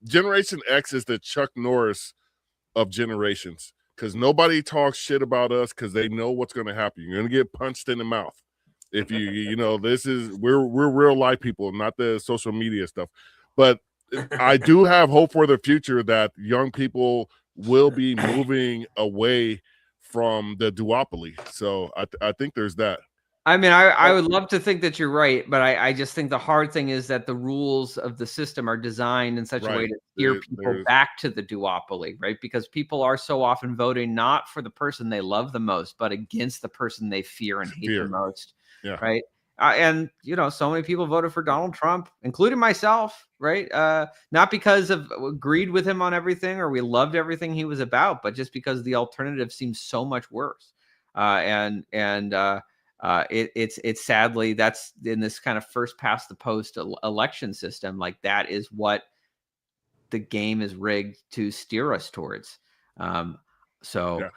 Generation X is the Chuck Norris of generations because nobody talks shit about us because they know what's going to happen. You're going to get punched in the mouth. If we're real life people, not the social media stuff. But I do have hope for the future that young people will be moving away from the duopoly. So I think there's that. I mean, I would love to think that you're right, but I just think the hard thing is that the rules of the system are designed in such a way to steer people back to the duopoly, right? Because people are so often voting not for the person they love the most, but against the person they fear and hate the most. Yeah. Right. And, so many people voted for Donald Trump, including myself. Right. Not because of agreed with him on everything or we loved everything he was about, but just because the alternative seems so much worse. It's sadly that's in this kind of first past the post election system. Like that is what the game is rigged to steer us towards. So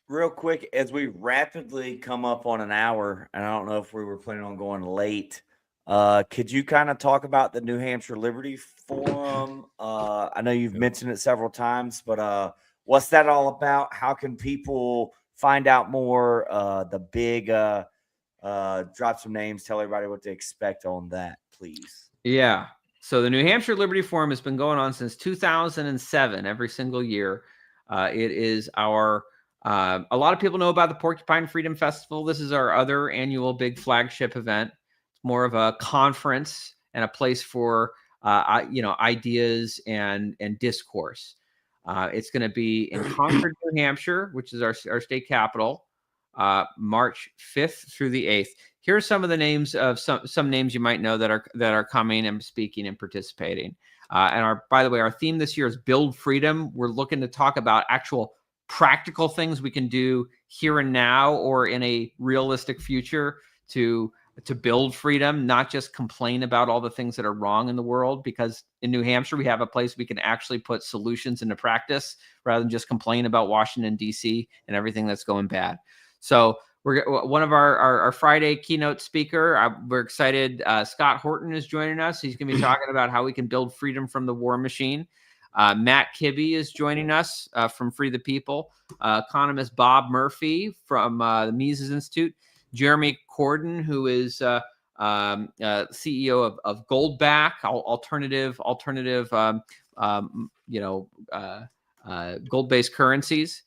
real quick, as we rapidly come up on an hour, and I don't know if we were planning on going late, could you kind of talk about the New Hampshire Liberty Forum? I know you've mentioned it several times, but what's that all about? How can people find out more. The big drop some names, tell everybody what to expect on that, please. Yeah. So the New Hampshire Liberty Forum has been going on since 2007, every single year. It is our, a lot of people know about the Porcupine Freedom Festival. This is our other annual big flagship event. It's more of a conference and a place for, ideas and discourse. It's going to be in Concord, New Hampshire, which is our state capital, March 5th through the 8th. Here are some of the names of some names you might know that are coming and speaking and participating. And by the way, our theme this year is Build Freedom. We're looking to talk about actual practical things we can do here and now or in a realistic future to build freedom, not just complain about all the things that are wrong in the world, because in New Hampshire, we have a place we can actually put solutions into practice rather than just complain about Washington, D.C. and everything that's going bad. So we're one of our Friday keynote speaker. We're excited. Scott Horton is joining us. He's going to be talking about how we can build freedom from the war machine. Matt Kibbe is joining us from Free the People. Economist Bob Murphy from the Mises Institute. Jeremy Corden, who is CEO of Goldback, alternative gold-based currencies.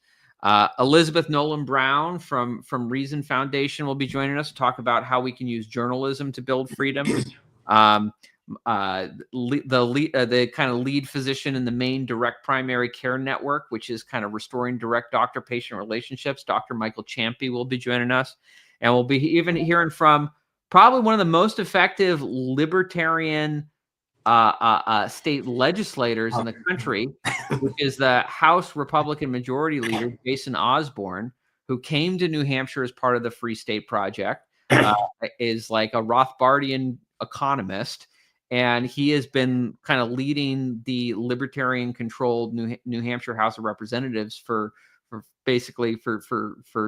Elizabeth Nolan Brown from Reason Foundation will be joining us to talk about how we can use journalism to build freedom. The kind of lead physician in the main direct primary care network, which is kind of restoring direct doctor-patient relationships, Dr. Michael Champy will be joining us. And we'll be even hearing from probably one of the most effective libertarian state legislators in the country, which is the House Republican Majority Leader, Jason Osborne, who came to New Hampshire as part of the Free State Project, is like a Rothbardian economist. And he has been kind of leading the libertarian-controlled New Hampshire House of Representatives for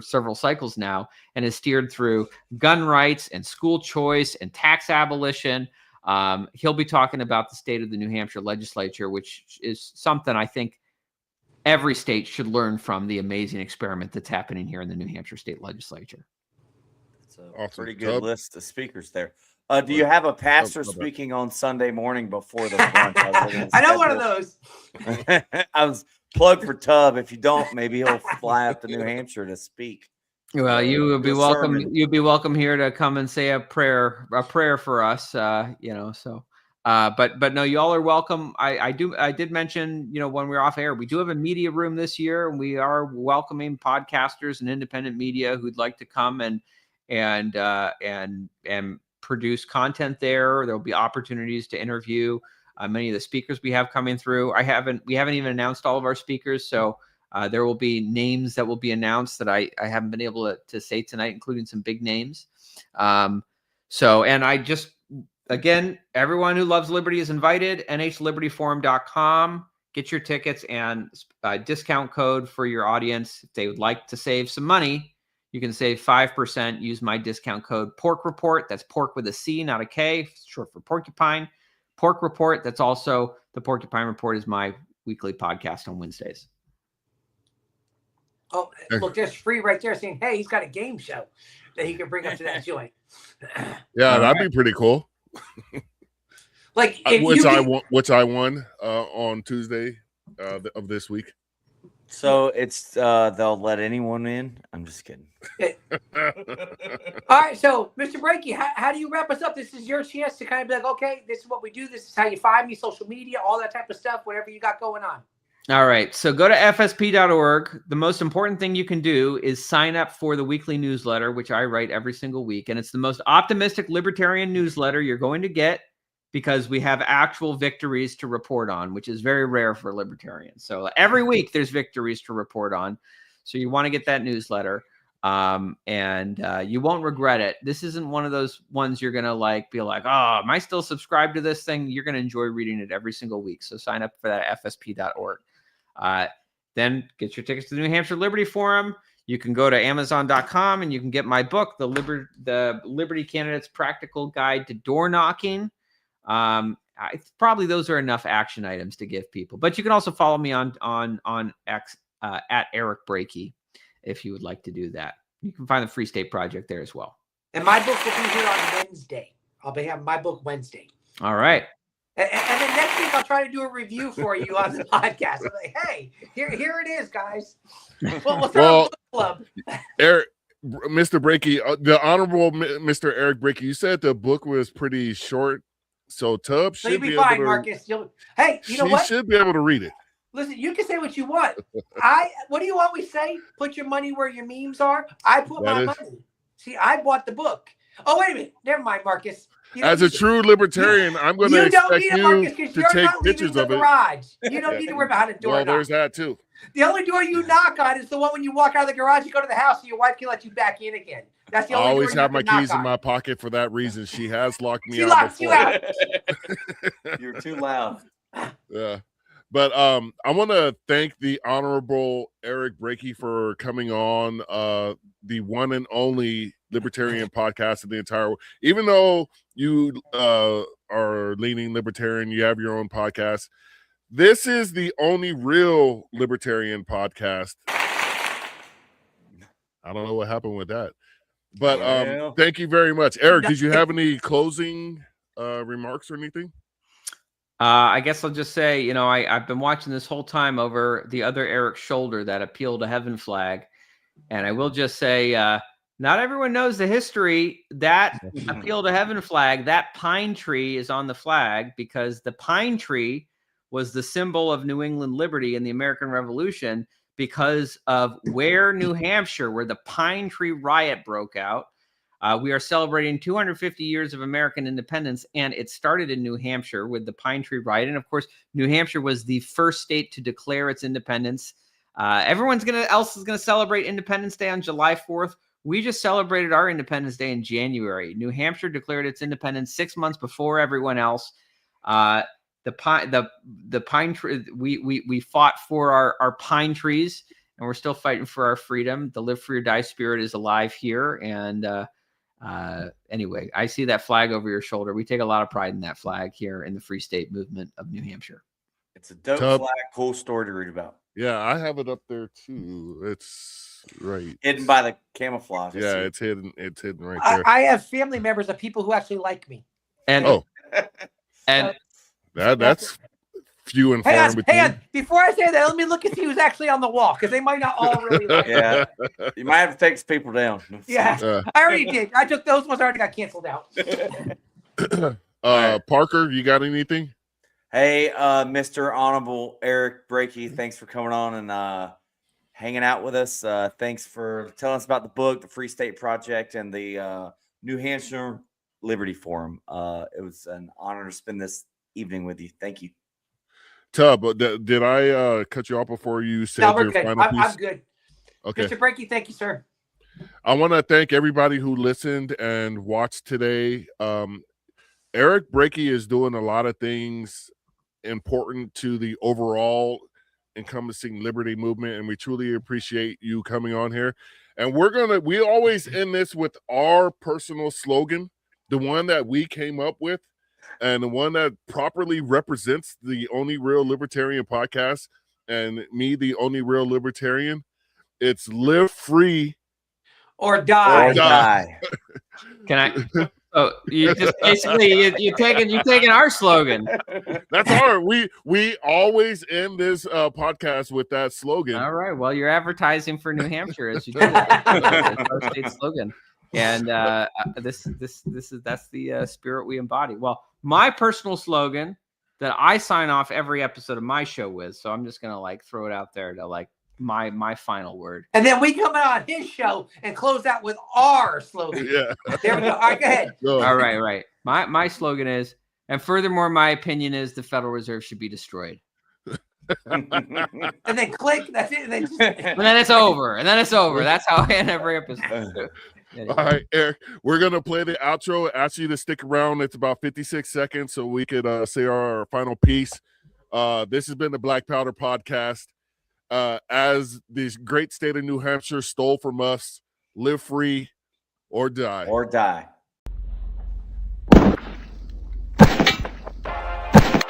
several cycles now, and has steered through gun rights and school choice and tax abolition. He'll be talking about the state of the New Hampshire legislature, which is something I think every state should learn from, the amazing experiment that's happening here in the New Hampshire state legislature. It's a pretty good list of speakers there. Do you have a pastor speaking on Sunday morning before the brunch? I know one of those. I was plugged for Tub. If you don't, maybe he'll fly up to New Hampshire to speak. Well, you would be welcome. You'd be welcome here to come and say a prayer for us. But no, y'all are welcome. I did mention, when we were off air, we do have a media room this year, and we are welcoming podcasters and independent media who'd like to come and produce content there. There'll be opportunities to interview many of the speakers we have coming through. We haven't even announced all of our speakers, so there will be names that will be announced that I haven't been able to say tonight, including some big names. And I just, again, everyone who loves liberty is invited. NHLibertyForum.com. Get your tickets and discount code for your audience. If they would like to save some money, you can save 5%. Use my discount code Pork Report. That's pork with a C, not a K, short for porcupine. Pork Report. That's also the Porcupine Report is my weekly podcast on Wednesdays. Oh, look, there's Free right there saying, hey, he's got a game show that he can bring up to that joint. Yeah, that'd be pretty cool. Like which I won on Tuesday of this week. So it's they'll let anyone in. I'm just kidding. All right, so Mr. Brakey, how do you wrap us up? This is your chance to kind of be like, okay, this is what we do. This is how you find me, social media, all that type of stuff, whatever you got going on. All right, so go to fsp.org. The most important thing you can do is sign up for the weekly newsletter, which I write every single week. And it's the most optimistic libertarian newsletter you're going to get, because we have actual victories to report on, which is very rare for libertarians. So every week there's victories to report on. So you want to get that newsletter, and you won't regret it. This isn't one of those ones you're going to be like, oh, am I still subscribed to this thing? You're going to enjoy reading it every single week. So sign up for that at fsp.org. Then get your tickets to the New Hampshire Liberty Forum. You can go to Amazon.com and you can get my book, The Liberty Candidate's Practical Guide to Door Knocking. Probably those are enough action items to give people, but you can also follow me on X at Eric Brakey, if you would like to do that. You can find the Free State Project there as well. And my book will be here on Wednesday. I'll be having my book Wednesday. All right. And then next week I'll try to do a review for you on the podcast. I'm like, hey, here it is, guys. We'll start a book club. Eric, Mr. Brakey, the Honorable Mr. Eric Brakey, you said the book was pretty short, so Tubbs should be fine, able to. Marcus. Hey, you know what? She should be able to read it. Listen, you can say what you want. What do you always say? Put your money where your memes are. I put my money. See, I bought the book. Oh, wait a minute. Never mind, Marcus. As a true libertarian, I'm going to expect you to take pictures of it. Garage. You don't need to worry about how to door. Well, there's that too. The only door you knock on is the one when you walk out of the garage. You go to the house, so your wife can let you back in again. That's the only. I always have my keys in my pocket for that reason. She has locked me out. She locks you out. You're too loud. Yeah. But I want to thank the Honorable Eric Brakey for coming on the one and only libertarian podcast in the entire world. Even though you are leaning libertarian, you have your own podcast. This is the only real libertarian podcast. I don't know what happened with that. But thank you very much. Eric, did you have any closing remarks or anything? I guess I'll just say, I've been watching this whole time over the other Eric's shoulder, that Appeal to Heaven flag. And I will just say, not everyone knows the history. That Appeal to Heaven flag, that pine tree is on the flag because the pine tree was the symbol of New England liberty in the American Revolution because of Ware, New Hampshire, where the Pine Tree Riot broke out. We are celebrating 250 years of American independence, and it started in New Hampshire with the Pine Tree Riot. And of course, New Hampshire was the first state to declare its independence. Everyone else is going to celebrate Independence Day on July 4th. We just celebrated our Independence Day in January. New Hampshire declared its independence 6 months before everyone else. The pine tree. We fought for our pine trees, and we're still fighting for our freedom. The live free or die spirit is alive here, and anyway, I see that flag over your shoulder. We take a lot of pride in that flag here in the Free State movement of New Hampshire. It's a dope flag, cool story to read about. Yeah, I have it up there too. It's right hidden by the camouflage. Yeah, it's hidden. It's hidden right there. I have family members of people who actually like me. And that's few and far in between. Hang on. Before I say that, let me look and see who's actually on the wall, because they might not all really like me. Yeah, you might have to take some people down. Yeah, I already did. I took those ones. Already got canceled out. Parker, you got anything? Hey, Mr. Honorable Eric Brakey, thanks for coming on and hanging out with us. Thanks for telling us about the book, the Free State Project, and the New Hampshire Liberty Forum. It was an honor to spend this evening with you. Thank you. Tub, did I cut you off before you said your final piece? I'm good. Okay. Mr. Brakey, thank you, sir. I want to thank everybody who listened and watched today. Eric Brakey is doing a lot of things important to the overall encompassing liberty movement, and we truly appreciate you coming on here. And we always end this with our personal slogan, the one that we came up with, and the one that properly represents the only real libertarian podcast and me, the only real libertarian. It's live free or die. Or die. Can I? Oh, you just basically you're taking our slogan. That's our. We always end this podcast with that slogan. All right. Well, you're advertising for New Hampshire as you do. It's our state slogan, and that's the spirit we embody. Well, my personal slogan that I sign off every episode of my show with, so I'm just gonna throw it out there to my final word. And then we come out on his show and close out with our slogan. Yeah. There we go. All right, go ahead. Go. All right. My slogan is, and furthermore, my opinion is the Federal Reserve should be destroyed. And then click. That's it. And then it's over. That's how I end every episode. All right, Eric, we're going to play the outro. Ask you to stick around. It's about 56 seconds so we could say our final piece. This has been the Black Powder Podcast. As this great state of New Hampshire stole from us, live free or die. Or die.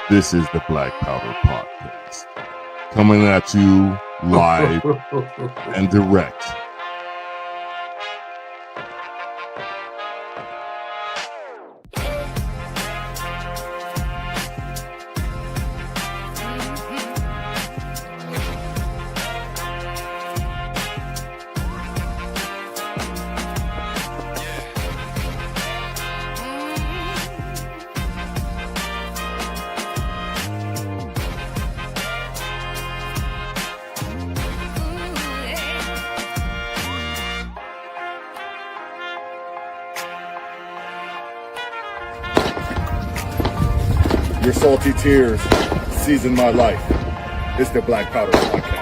This is the Black Powder Podcast, coming at you live and direct Your salty tears season my life. It's the Black Powder Podcast.